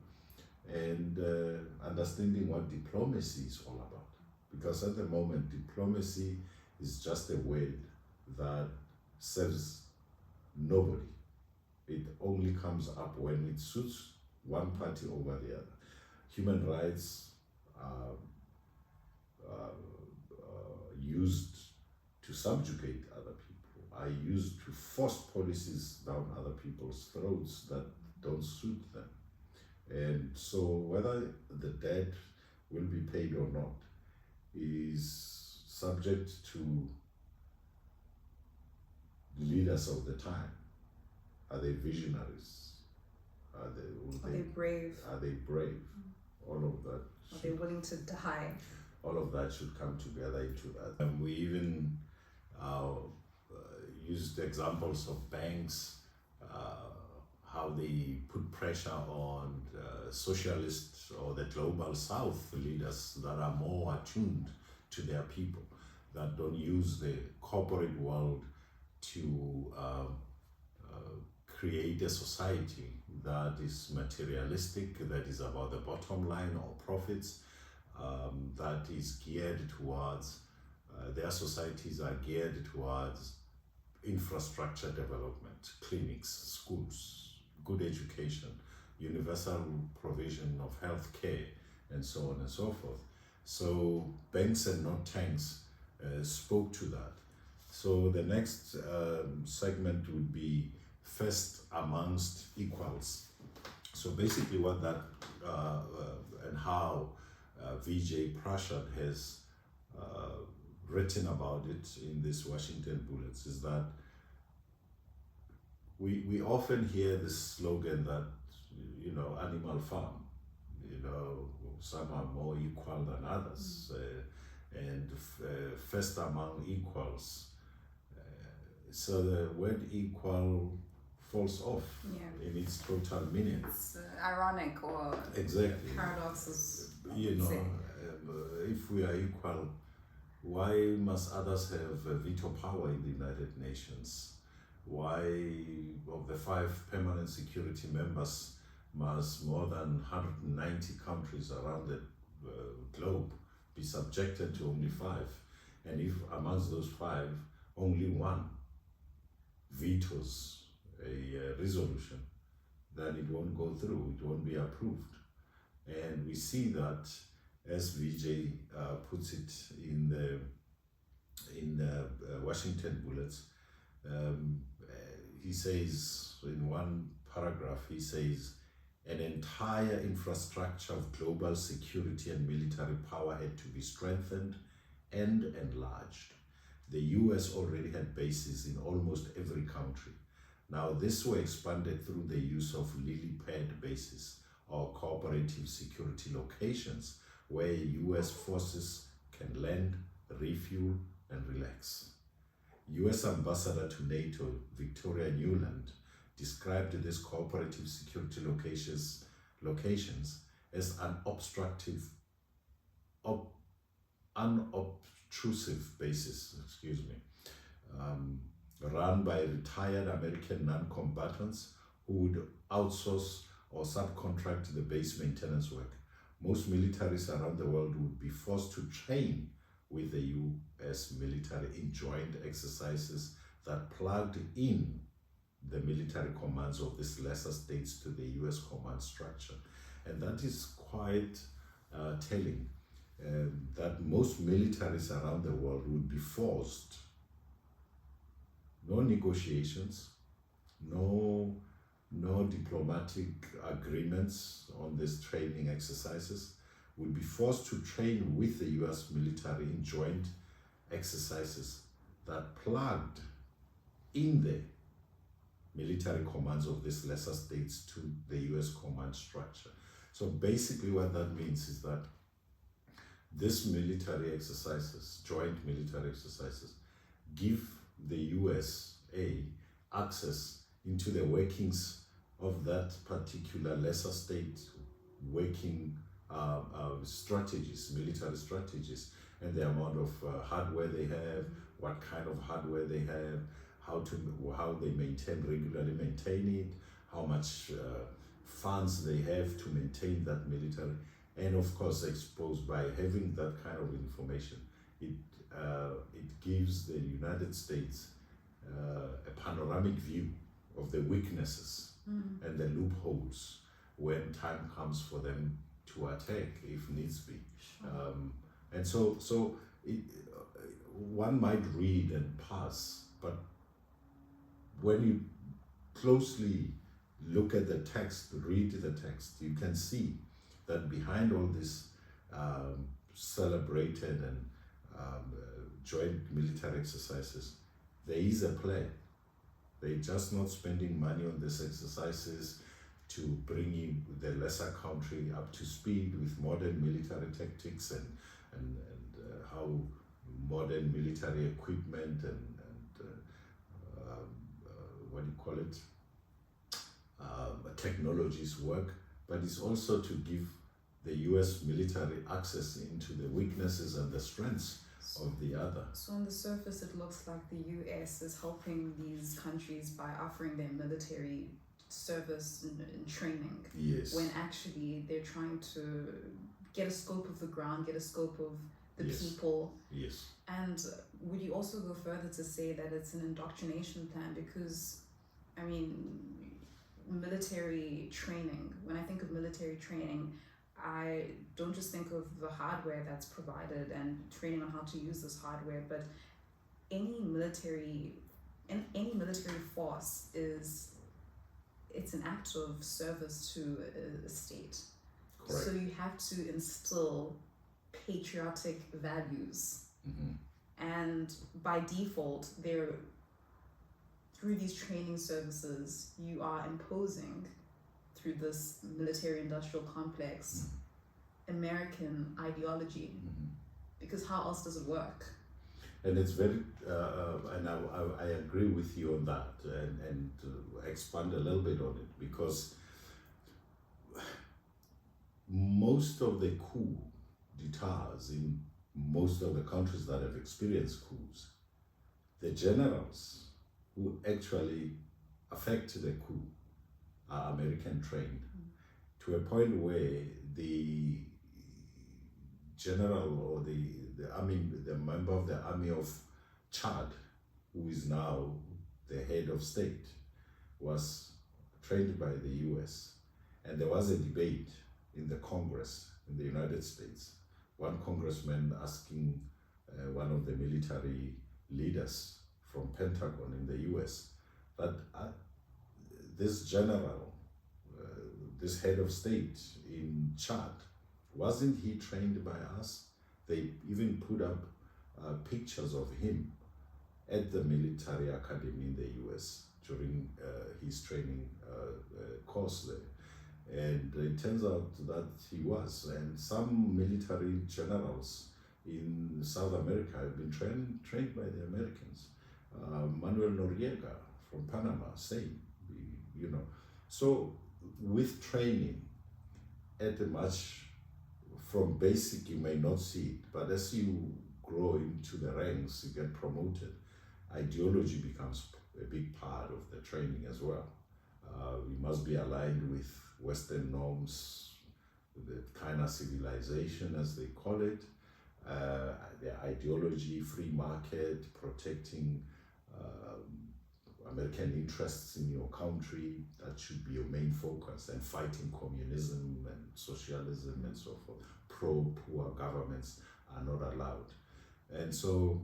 and understanding what diplomacy is all about. Because at the moment, diplomacy is just a word that serves nobody. It only comes up when it suits one party over the other. Human rights are used to subjugate other people, are used to force policies down other people's throats that don't suit them. And so whether the debt will be paid or not is subject to the leaders of the time. Are they visionaries? Are they brave? Are they brave? All of that. Are they willing to die? All of that should come together into that. And we even used examples of banks, how they put pressure on socialist or the global south leaders that are more attuned to their people, that don't use the corporate world to create a society that is materialistic, that is about the bottom line or profits, that is geared towards, their societies are geared towards infrastructure development, clinics, schools, good education, universal provision of health care, and so on and so forth. So banks and not tanks spoke to that. So the next segment would be first amongst equals. So basically what that and how Vijay Prashad has written about it in this Washington Bullets is that we often hear this slogan that, you know, Animal Farm, you know, some are more equal than others, and first among equals. So the word equal falls off in its total meaning. It's ironic or exactly paradoxes. You know, if we are equal, why must others have veto power in the United Nations? Why, of the 5 permanent security members, must more than 190 countries around the globe be subjected to only 5? And if amongst those 5, only 1 vetoes a resolution, then it won't go through, it won't be approved. And we see that as Vijay puts it in the Washington Bullets. He says in one paragraph, he says, an entire infrastructure of global security and military power had to be strengthened and enlarged. The US already had bases in almost every country. Now, this were expanded through the use of lily pad bases or cooperative security locations where US forces can land, refuel, and relax. US Ambassador to NATO, Victoria Newland, described these cooperative security locations as unobtrusive bases, run by retired American non-combatants who would outsource or subcontract the base maintenance work. Most militaries around the world would be forced to train with the US military in joint exercises that plugged in the military commands of these lesser states to the US command structure. And that is quite telling, that most militaries around the world would be forced, no negotiations, no diplomatic agreements on these training exercises, would be forced to train with the US military in joint exercises that plugged in the military commands of these lesser states to the US command structure. So basically what that means is that these military exercises, joint military exercises, give the USA access into the workings of that particular lesser state working strategies, military strategies, and the amount of hardware they have, what kind of hardware they have, how they regularly maintain it, how much funds they have to maintain that military, and of course, exposed by having that kind of information, it gives the United States a panoramic view of the weaknesses and the loopholes when time comes for them to attack, if needs be. Sure. And so one might read and pass, but when you closely look at the text, read the text, you can see that behind all this celebrated and joint military exercises, there is a plan. They're just not spending money on these exercises to bring in the lesser country up to speed with modern military tactics and how modern military equipment and technologies work, but it's also to give the US military access into the weaknesses and the strengths of the other. So on the surface, it looks like the US is helping these countries by offering them military service and training. Yes. When actually they're trying to get a scope of the ground, get a scope of the people. Yes. And would you also go further to say that it's an indoctrination plan? Because, I mean, military training, when I think of military training, I don't just think of the hardware that's provided and training on how to use this hardware, but any military force it's an act of service to a state. Correct. So you have to instill patriotic values. And by default, through these training services, you are imposing, through this military industrial complex, American ideology. Because how else does it work? And it's very, and I agree with you on that, and expand a little bit on it, because most of the coup d'etats in most of the countries that have experienced coups, the generals who actually affect the coup are American trained, to a point where the general or the member of the army of Chad, who is now the head of state, was trained by the US. And there was a debate in the Congress in the United States one congressman asking one of the military leaders from Pentagon in the US that this general, this head of state in Chad, wasn't he trained by us? They even put up pictures of him at the military academy in the US during his training course there. And it turns out that he was. And some military generals in South America have been trained by the Americans. Manuel Noriega from Panama, same, you know. So with training at a much, from basic you may not see it, but as you grow into the ranks, you get promoted, ideology becomes a big part of the training as well. We must be aligned with Western norms, the kind of civilization as they call it, their ideology, free market, protecting American interests in your country. That should be your main focus, and fighting communism and socialism and so forth. Pro-poor governments are not allowed. And so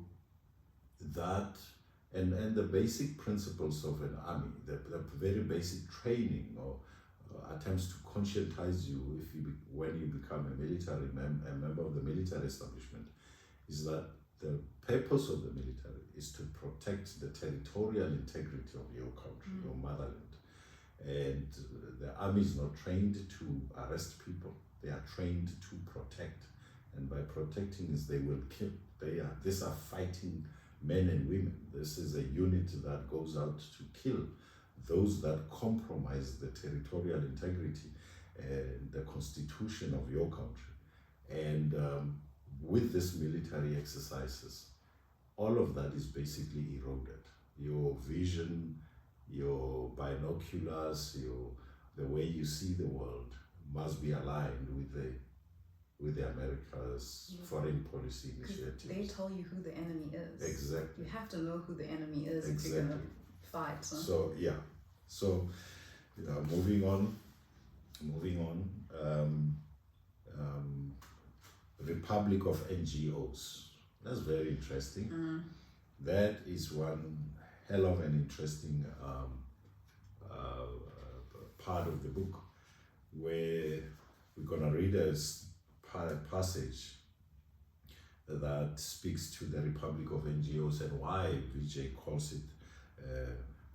that, and the basic principles of an army, the very basic training or attempts to conscientize you when you become a military a member of the military establishment, is that the purpose of the military is to protect the territorial integrity of your country, your motherland. And the army is not trained to arrest people. They are trained to protect. And by protecting is they will kill. These are fighting men and women. This is a unit that goes out to kill those that compromise the territorial integrity and the constitution of your country. And with these military exercises, all of that is basically eroded. Your vision, your binoculars, the way you see the world must be aligned with the America's foreign policy initiatives. They tell you who the enemy is. Exactly. You have to know who the enemy is Exactly. if you're going to fight. Huh? So yeah, so moving on. Republic of NGOs. That's very interesting. That is one hell of an interesting part of the book, where we're going to read a passage that speaks to the Republic of NGOs and why Vijay calls it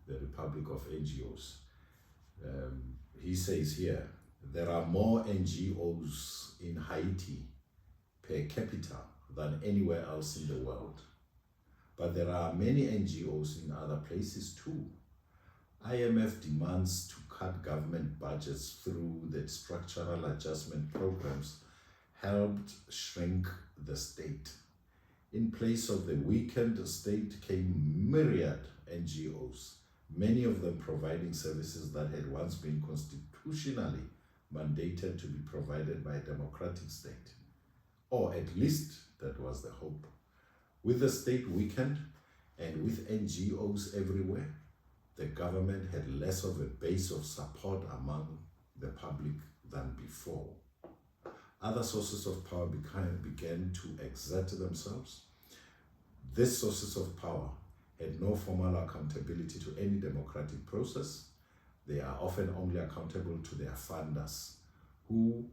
the Republic of NGOs. He says here, there are more NGOs in Haiti per capita than anywhere else in the world. But there are many NGOs in other places too. IMF demands to cut government budgets through the structural adjustment programs helped shrink the state. In place of the weakened state came myriad NGOs, many of them providing services that had once been constitutionally mandated to be provided by a democratic state. Or at least that was the hope. With the state weakened and with NGOs everywhere, the government had less of a base of support among the public than before. Other sources of power began to exert themselves. These sources of power had no formal accountability to any democratic process. They are often only accountable to their funders, who,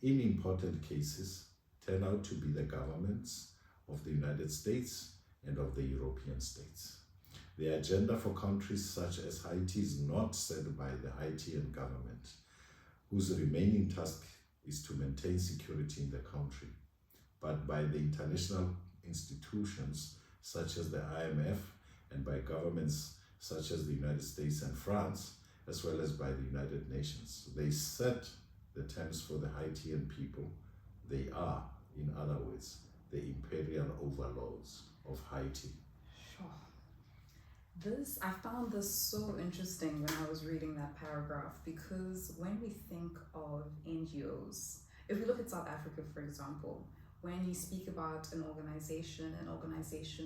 in important cases, turn out to be the governments of the United States and of the European states. The agenda for countries such as Haiti is not set by the Haitian government, whose remaining task is to maintain security in the country, but by the international institutions such as the IMF and by governments such as the United States and France, as well as by the United Nations. They set the terms for the Haitian people. They are, in other words, the imperial overlords of Haiti. Sure. I found this so interesting when I was reading that paragraph, because when we think of NGOs, if we look at South Africa, for example, when you speak about an organization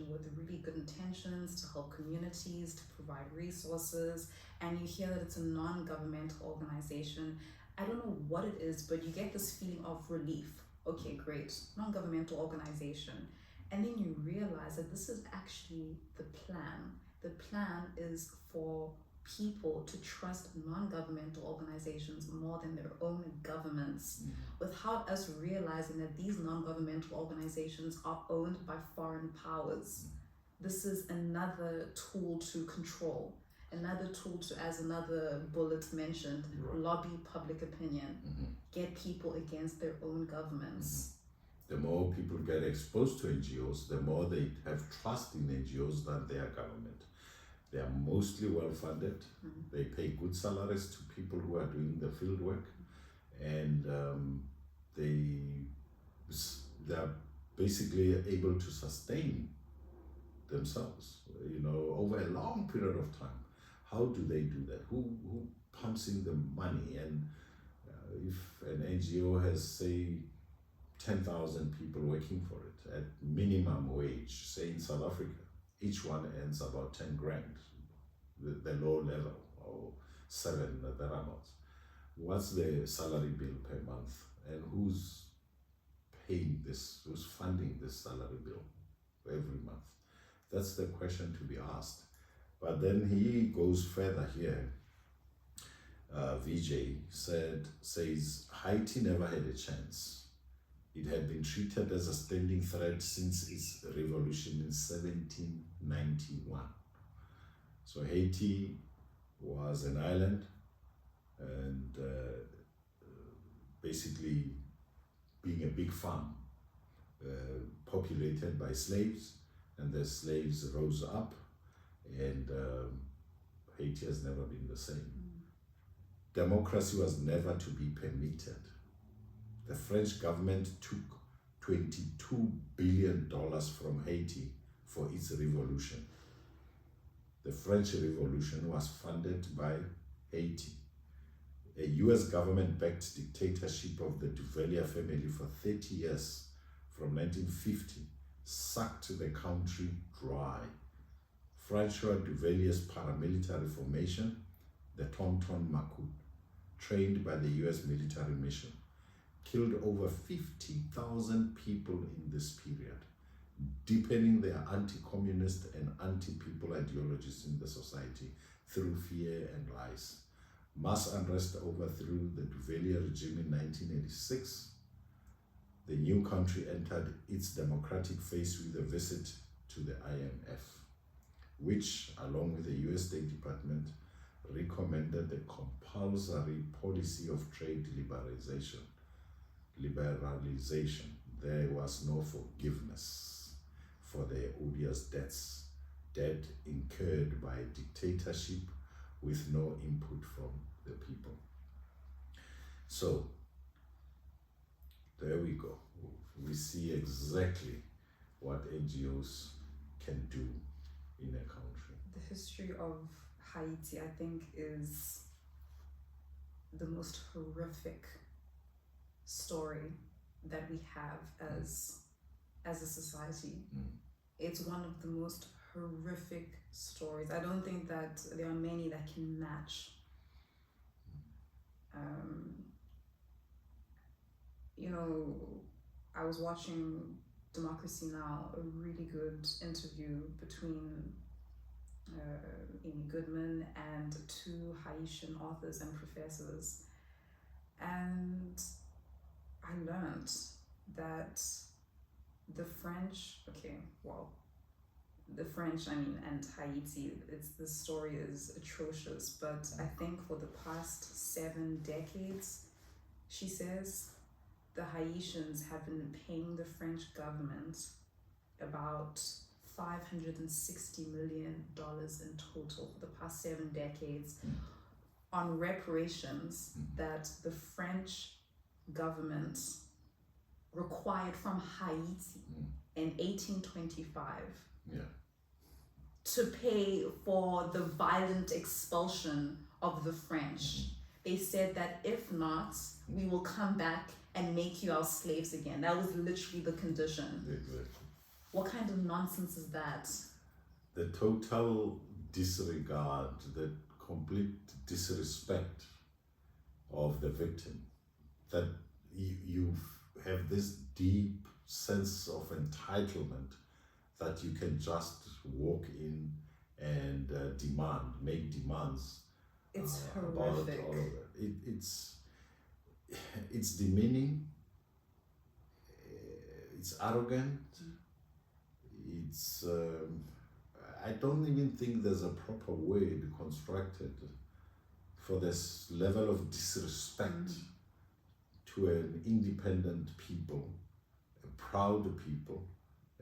with really good intentions to help communities, to provide resources, and you hear that it's a non-governmental organization, I don't know what it is, but you get this feeling of relief Okay, great, non-governmental organization. And then you realize that this is actually the plan. The plan is for people to trust non-governmental organizations more than their own governments, without us realizing that these non-governmental organizations are owned by foreign powers. This is another tool to control, another tool to, as another bullet mentioned, lobby public opinion, get people against their own governments. The more people get exposed to NGOs, the more they have trust in NGOs than their government. They are mostly well funded. They pay good salaries to people who are doing the field work, and they are basically able to sustain themselves, over a long period of time. How do they do that? Who pumps in the money? And if an NGO has, say, 10,000 people working for it at minimum wage, say in South Africa, each one earns about 10 grand, the low level, or 7 thereabouts. What's the salary bill per month? And who's paying this? Who's funding this salary bill every month? That's the question to be asked. But then he goes further here. Vijay says Haiti never had a chance. It had been treated as a standing threat since its revolution in 1791. So Haiti was an island, and basically being a big farm, populated by slaves, and the slaves rose up, and Haiti has never been the same. Democracy was never to be permitted. The French government took $22 billion from Haiti for its revolution. The French Revolution was funded by Haiti. A US government-backed dictatorship of the Duvalier family for 30 years, from 1950, sucked the country dry. François Duvalier's paramilitary formation, the Tonton Macoute, trained by the US military mission, killed over 50,000 people in this period, deepening their anti-communist and anti-people ideologies in the society through fear and lies. Mass unrest overthrew the Duvalier regime in 1986. The new country entered its democratic phase with a visit to the IMF, which, along with the US State Department, recommended the compulsory policy of trade liberalization. There was no forgiveness for the odious debts, debt incurred by dictatorship with no input from the people. So, there we go. We see exactly what NGOs can do in a country. The history of Haiti, I think, is the most horrific story that we have as a society. It's one of the most horrific stories. I don't think that there are many that can match. I was watching Democracy Now!, a really good interview between Amy Goodman and 2 Haitian authors and professors. And I learned that the French, and Haiti, the story is atrocious, but I think for the past 7 decades, she says, the Haitians have been paying the French government about $560 million in total for the past 7 decades on reparations that the French government required from Haiti in 1825 to pay for the violent expulsion of the French. They said that if not, we will come back and make you our slaves again. That was literally the condition. Exactly. What kind of nonsense is that? The total disregard, the complete disrespect of the victim, that you've have this deep sense of entitlement that you can just walk in and make demands. It's About horrific. all of it. It's demeaning. It's arrogant. It's I don't even think there's a proper word constructed for this level of disrespect to an independent people, a proud people,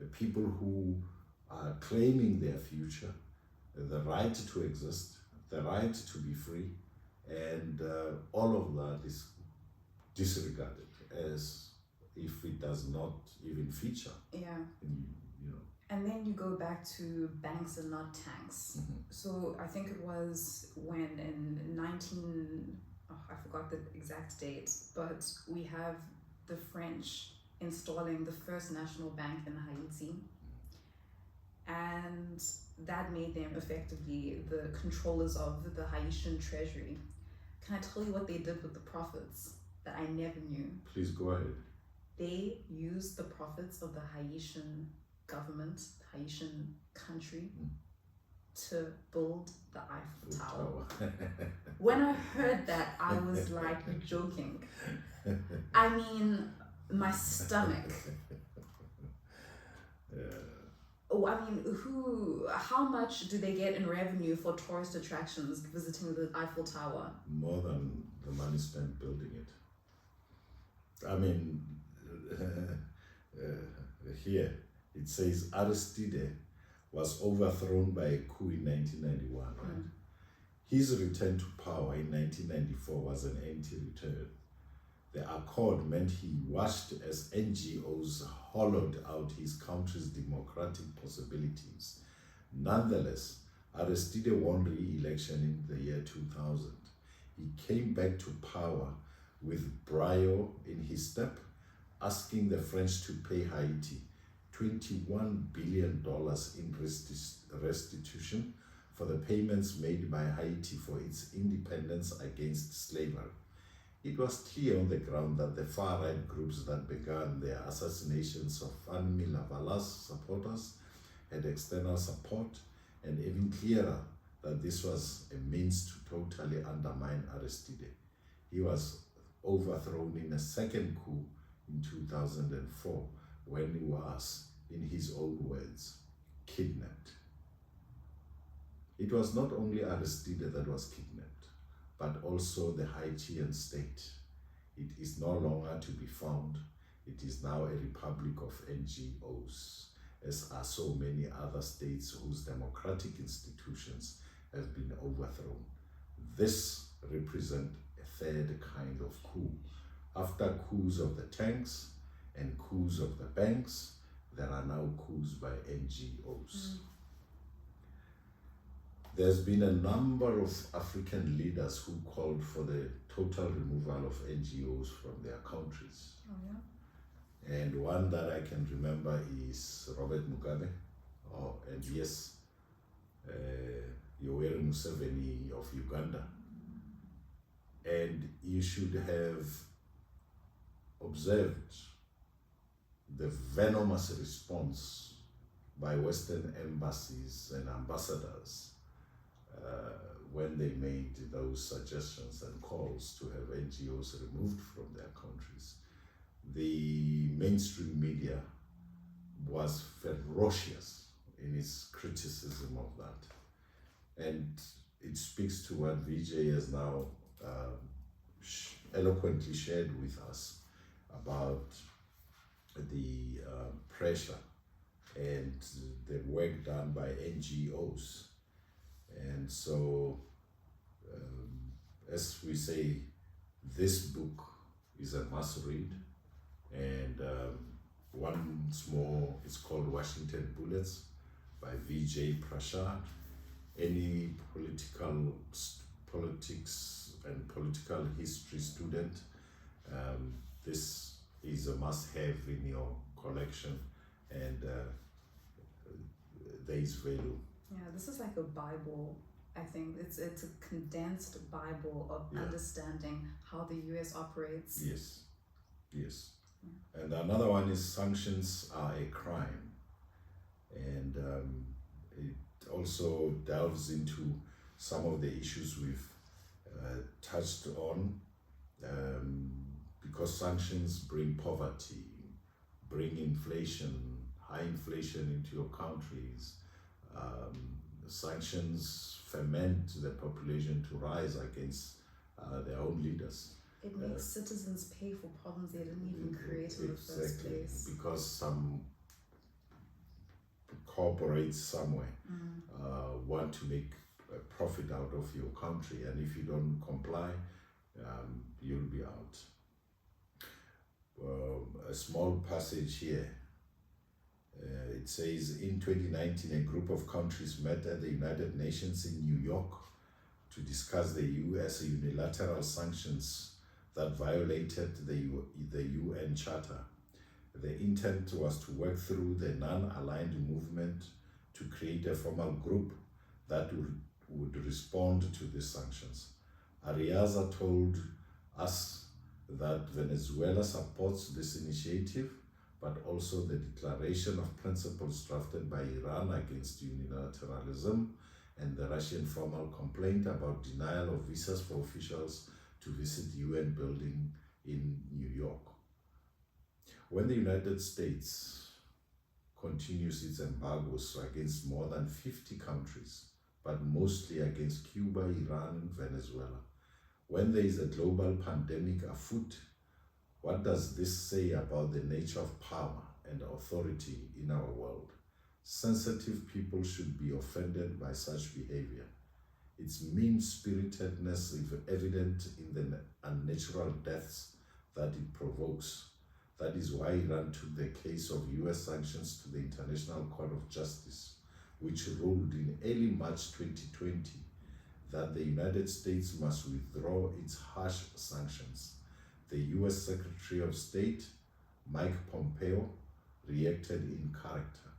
a people who are claiming their future, the right to exist, the right to be free, and all of that is disregarded as if it does not even feature. Yeah. You know. And then you go back to banks and not tanks. So I think it was when in I forgot the exact date, but we have the French installing the first national bank in Haiti. And that made them effectively the controllers of the Haitian treasury. Can I tell you what they did with the profits that I never knew? Please go ahead. They used the profits of the Haitian government, Haitian country, to build the Eiffel Tower. When I heard that, I was like, you're joking. I mean, my stomach. Oh, I mean, how much do they get in revenue for tourist attractions visiting the Eiffel Tower? More than the money spent building it. I mean, here it says Aristide was overthrown by a coup in 1991, right? His return to power in 1994 was an empty return. The accord meant he watched as NGOs hollowed out his country's democratic possibilities. Nonetheless, Aristide won re-election in the year 2000. He came back to power with brio in his step, asking the French to pay Haiti $21 billion in restitution for the payments made by Haiti for its independence against slavery. It was clear on the ground that the far-right groups that began their assassinations of Fanmi Lavala's supporters had external support, and even clearer that this was a means to totally undermine Aristide. He was overthrown in a second coup in 2004 when he was, in his own words, kidnapped. It was not only Aristide that was kidnapped, but also the Haitian state. It is no longer to be found. It is now a republic of NGOs, as are so many other states whose democratic institutions have been overthrown. This represents a third kind of coup. After coups of the tanks and coups of the banks, there are now coups by NGOs. There's been a number of African leaders who called for the total removal of NGOs from their countries. Oh, yeah? And one that I can remember is Robert Mugabe, and yes, Yoweri Museveni of Uganda. And you should have observed the venomous response by Western embassies and ambassadors when they made those suggestions and calls to have NGOs removed from their countries. The mainstream media was ferocious in its criticism of that. And it speaks to what Vijay has now eloquently shared with us about the pressure and the work done by NGOs. And so, as we say, this book is a must read, and once more, it's called Washington Bullets by Vijay Prashad. Any politics and political history student, this is a must-have in your collection, and there is value. Yeah, this is like a Bible. I think it's a condensed Bible of understanding how the US operates. Yes, yes. And another one is sanctions are a crime. And it also delves into some of the issues we've touched on, because sanctions bring poverty, bring inflation, high inflation into your countries. Sanctions ferment the population to rise against their own leaders. It makes citizens pay for problems they didn't even create in the first place. Because some corporates somewhere want to make a profit out of your country, and if you don't comply, you'll be out. A small passage here. It says, in 2019, a group of countries met at the United Nations in New York to discuss the US unilateral sanctions that violated the UN Charter. The intent was to work through the non-aligned movement to create a formal group that would respond to these sanctions. Ariaza told us that Venezuela supports this initiative, but also the declaration of principles drafted by Iran against unilateralism and the Russian formal complaint about denial of visas for officials to visit UN building in New York. When the United States continues its embargoes against more than 50 countries, but mostly against Cuba, Iran, and Venezuela, when there is a global pandemic afoot, what does this say about the nature of power and authority in our world? Sensitive people should be offended by such behavior. Its mean-spiritedness is evident in the unnatural deaths that it provokes. That is why Iran took the case of US sanctions to the International Court of Justice, which ruled in early March 2020 that the United States must withdraw its harsh sanctions. The US Secretary of State, Mike Pompeo, reacted in character.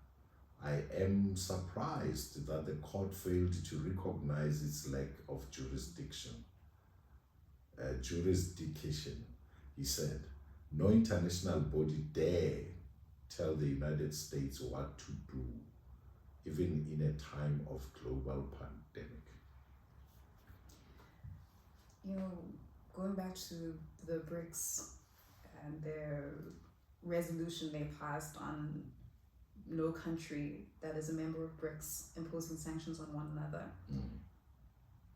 I am surprised that the court failed to recognize its lack of jurisdiction, he said. No international body dare tell the United States what to do, even in a time of global pandemic. You know, going back to the BRICS and their resolution they passed on no country that is a member of BRICS imposing sanctions on one another,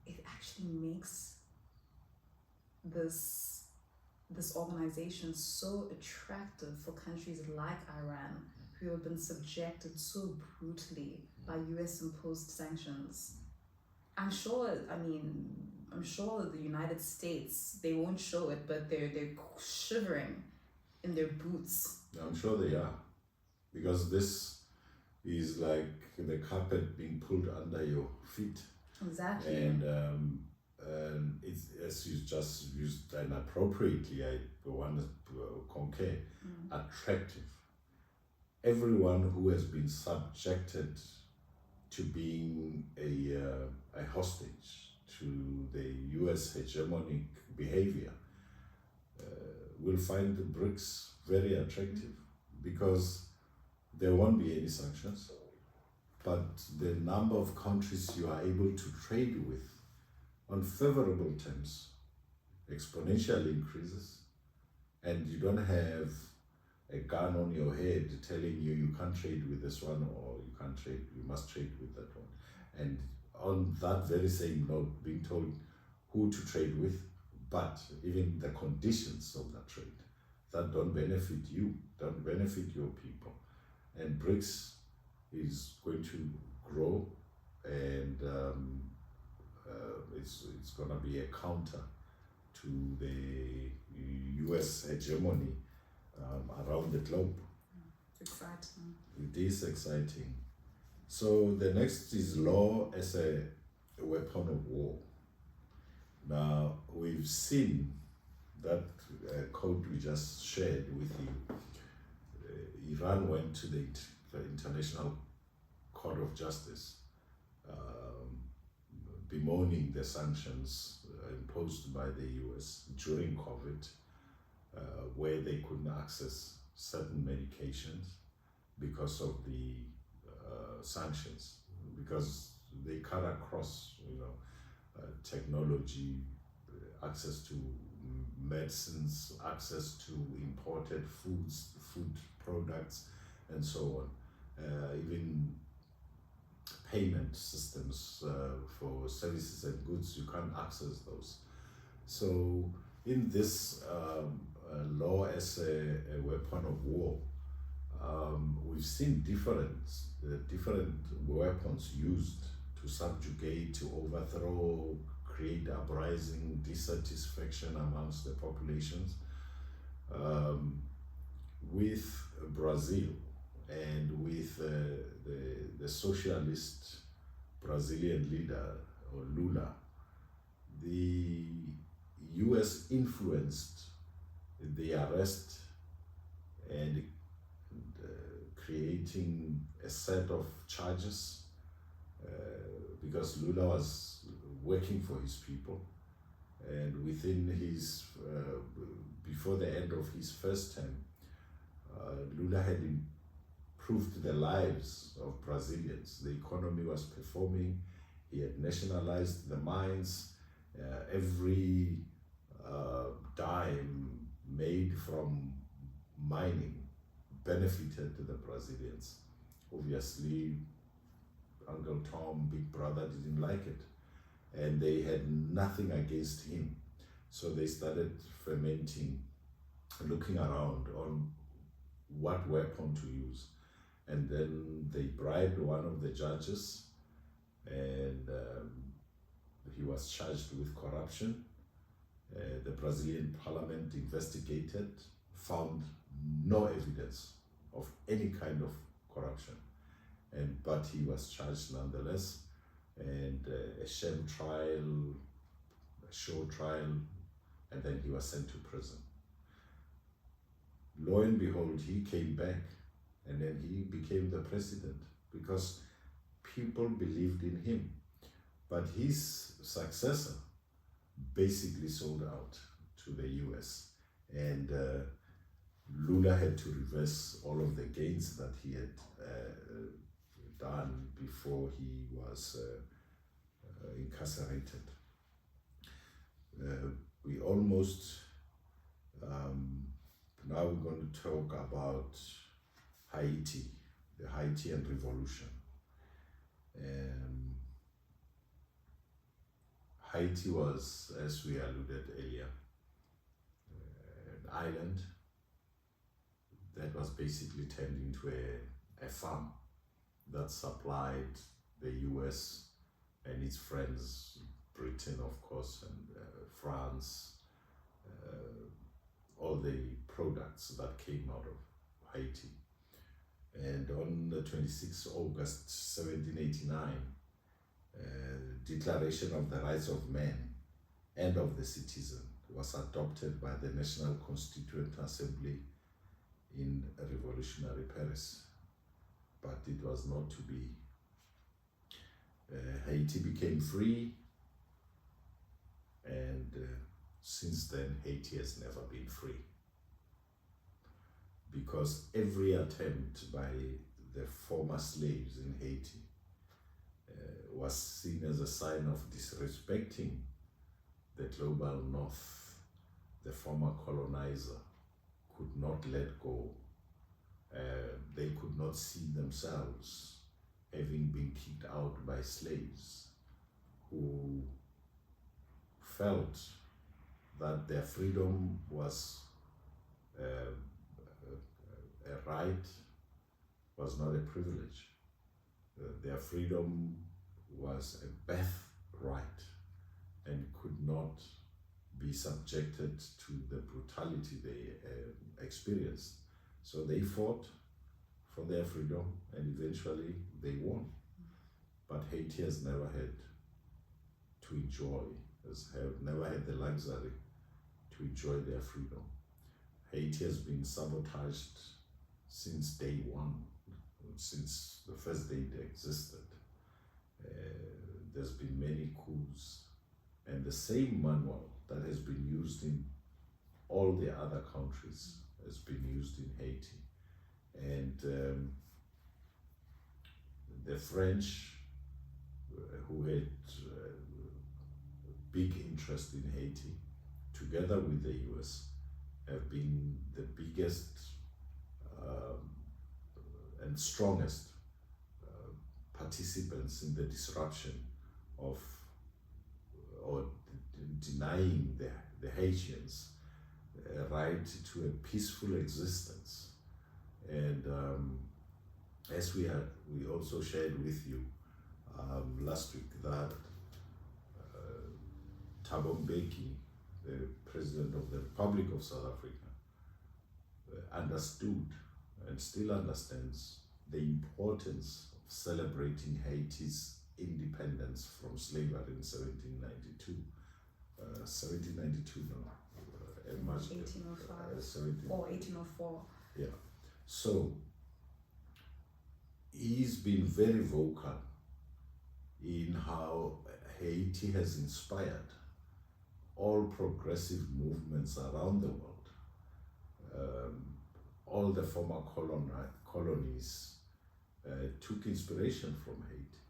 it actually makes this organization so attractive for countries like Iran, who have been subjected so brutally by US imposed sanctions. I'm sure the United States, they won't show it, but they're shivering in their boots. I'm sure they are, because this is like the carpet being pulled under your feet. Exactly. And it's, as you just used inappropriately, I want to concur, attractive. Everyone who has been subjected to being a hostage to the US hegemonic behavior will find the BRICS very attractive, because there won't be any sanctions, but the number of countries you are able to trade with on favorable terms exponentially increases, and you don't have a gun on your head telling you can't trade with this one, or you must trade with that one. And on that very same note, being told who to trade with, but even the conditions of that trade that don't benefit you, don't benefit your people. And BRICS is going to grow, and it's going to be a counter to the US hegemony around the globe. It's exciting. It is exciting. So the next is law as a weapon of war. Now, we've seen that code we just shared with you. Iran went to the International Court of Justice, bemoaning the sanctions imposed by the US during COVID, where they couldn't access certain medications because of the sanctions, because they cut across, technology, access to medicines, access to imported food products, and so on. Even payment systems for services and goods, you can't access those. So in this law as a weapon of war, we've seen different weapons used to subjugate, to overthrow, create uprising, dissatisfaction amongst the populations. With Brazil and with the socialist Brazilian leader, or Lula, the US influenced the arrest and creating a set of charges because Lula was working for his people, and within his before the end of his first term, Lula had improved the lives of Brazilians. The economy was performing. He had nationalized the mines. Every dime made from mining benefited the Brazilians. Obviously, Uncle Tom, Big Brother, didn't like it, and they had nothing against him. So they started fermenting, looking around on what weapon to use. And then they bribed one of the judges, and he was charged with corruption. The Brazilian parliament investigated, found no evidence of any kind of corruption, but he was charged nonetheless, and a sham trial, a show trial, and then he was sent to prison. Lo and behold, he came back, and then he became the president because people believed in him. But his successor basically sold out to the US, and Lula had to reverse all of the gains that he had done before he was incarcerated. We almost, now we're going to talk about Haiti, the Haitian Revolution. Haiti was, as we alluded earlier, an island that was basically turned into a farm that supplied the US and its friends, Britain, of course, and France, all the products that came out of Haiti. And on the 26th August 1789, Declaration of the Rights of Man and of the Citizen was adopted by the National Constituent Assembly in revolutionary Paris, but it was not to be. Haiti became free, and since then Haiti has never been free, because every attempt by the former slaves in Haiti was seen as a sign of disrespecting the global north. The former colonizer could not let go. They could not see themselves having been kicked out by slaves who felt that their freedom was a right, was not a privilege. Their freedom was a birthright and could not be subjected to the brutality they experienced. So they fought for their freedom, and eventually they won. But Haiti has never had to enjoy, never had the luxury to enjoy their freedom. Haiti has been sabotaged since day one, since the first day they existed. There's been many coups, and the same manual that has been used in all the other countries has been used in Haiti. And the French, who had big interest in Haiti, together with the US, have been the biggest and strongest participants in the disruption of or denying the Haitians a right to a peaceful existence. And as we also shared with you last week, that Thabo Mbeki, the President of the Republic of South Africa, understood and still understands the importance of celebrating Haiti's independence from slavery in 1792. 1792, no. March 1805 or 1804. Yeah. So he's been very vocal in how Haiti has inspired all progressive movements around the world. All the former colonies took inspiration from Haiti.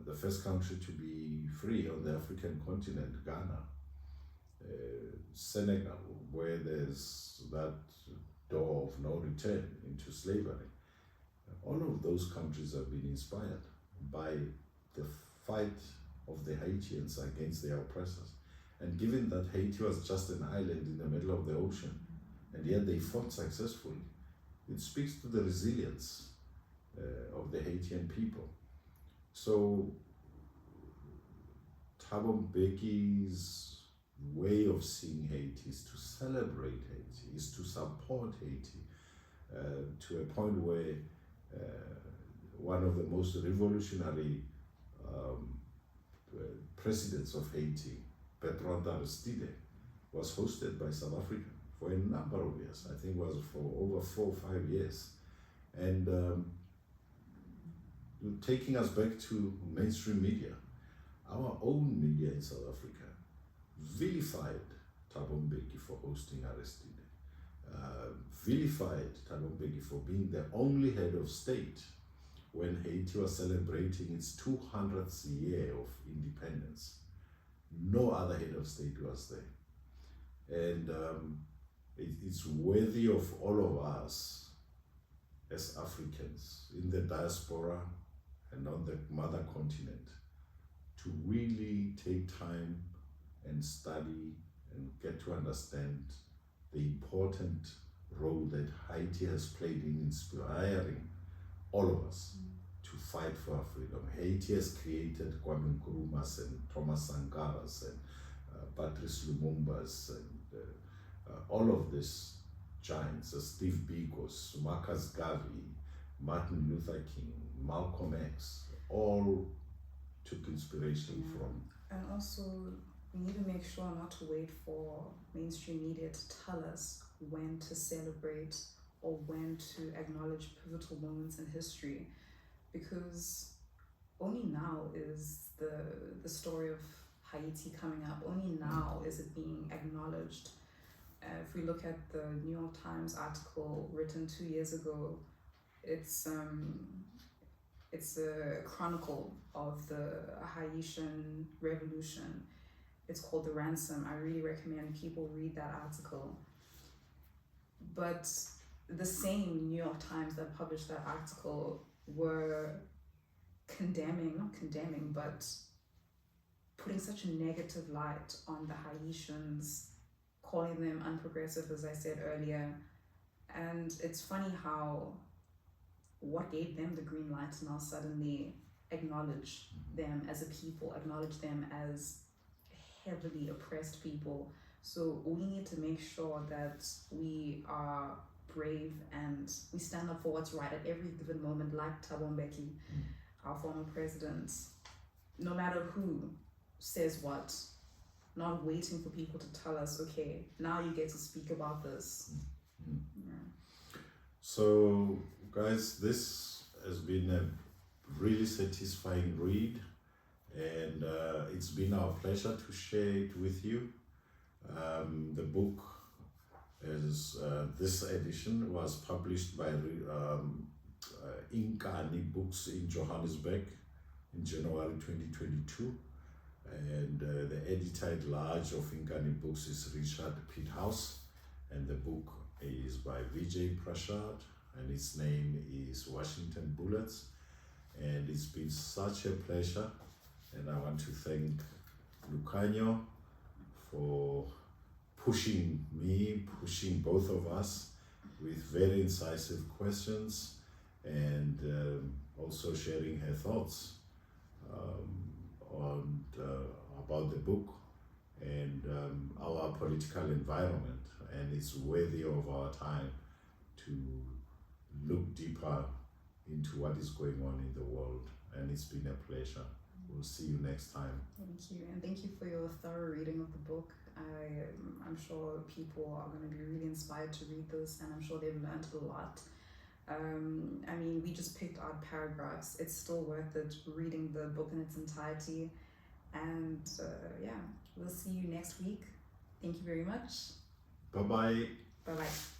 The first country to be free on the African continent, Ghana, Senegal, where there's that door of no return into slavery. All of those countries have been inspired by the fight of the Haitians against their oppressors. And given that Haiti was just an island in the middle of the ocean, and yet they fought successfully, it speaks to the resilience of the Haitian people. So Thabo Mbeki's way of seeing Haiti is to celebrate Haiti, is to support Haiti, to a point where one of the most revolutionary presidents of Haiti, Bertrand Aristide, was hosted by South Africa for a number of years. I think it was for over 4 or 5 years. And taking us back to mainstream media, our own media in South Africa vilified Thabo Mbeki for hosting Aristide, vilified Thabo Mbeki for being the only head of state when Haiti was celebrating its 200th year of independence. No other head of state was there. And it's worthy of all of us as Africans in the diaspora and on the mother continent to really take time and study and get to understand the important role that Haiti has played in inspiring all of us to fight for our freedom. Haiti has created Kwame Nkrumahs and Thomas Sankaras and Patrice Lumumba's and all of these giants, Steve Bikos, Marcus Garvey, Martin Luther King, Malcolm X, all took inspiration from. And also, we need to make sure not to wait for mainstream media to tell us when to celebrate or when to acknowledge pivotal moments in history, because only now is the story of Haiti coming up. Only now is it being acknowledged. If we look at the New York Times article written 2 years ago, it's a chronicle of the Haitian revolution. It's called The Ransom. I really recommend people read that article. But the same New York Times that published that article were not condemning, but putting such a negative light on the Haitians, calling them unprogressive, as I said earlier. And it's funny how what gave them the green light to now suddenly acknowledge them as a people, acknowledge them as heavily oppressed people. So we need to make sure that we are brave and we stand up for what's right at every given moment, like Thabo Mbeki, our former president, no matter who says what, not waiting for people to tell us, okay, now you get to speak about this. Yeah. So guys, this has been a really satisfying read, and it's been our pleasure to share it with you. The book As this edition was published by Inkani Books in Johannesburg in January 2022, and the editor-at-large of Inkani Books is Richard Pithouse, and the book is by Vijay Prashad, and its name is Washington Bullets. And it's been such a pleasure, and I want to thank Lucanio for pushing me, pushing both of us with very incisive questions, and also sharing her thoughts on about the book and our political environment. And it's worthy of our time to look deeper into what is going on in the world. And it's been a pleasure. We'll see you next time. Thank you, and thank you for your thorough reading of the book. I'm sure people are going to be really inspired to read this, and I'm sure they've learned a lot. I mean, we just picked out paragraphs. It's still worth it reading the book in its entirety. And yeah, we'll see you next week. Thank you very much. Bye-bye. Bye-bye.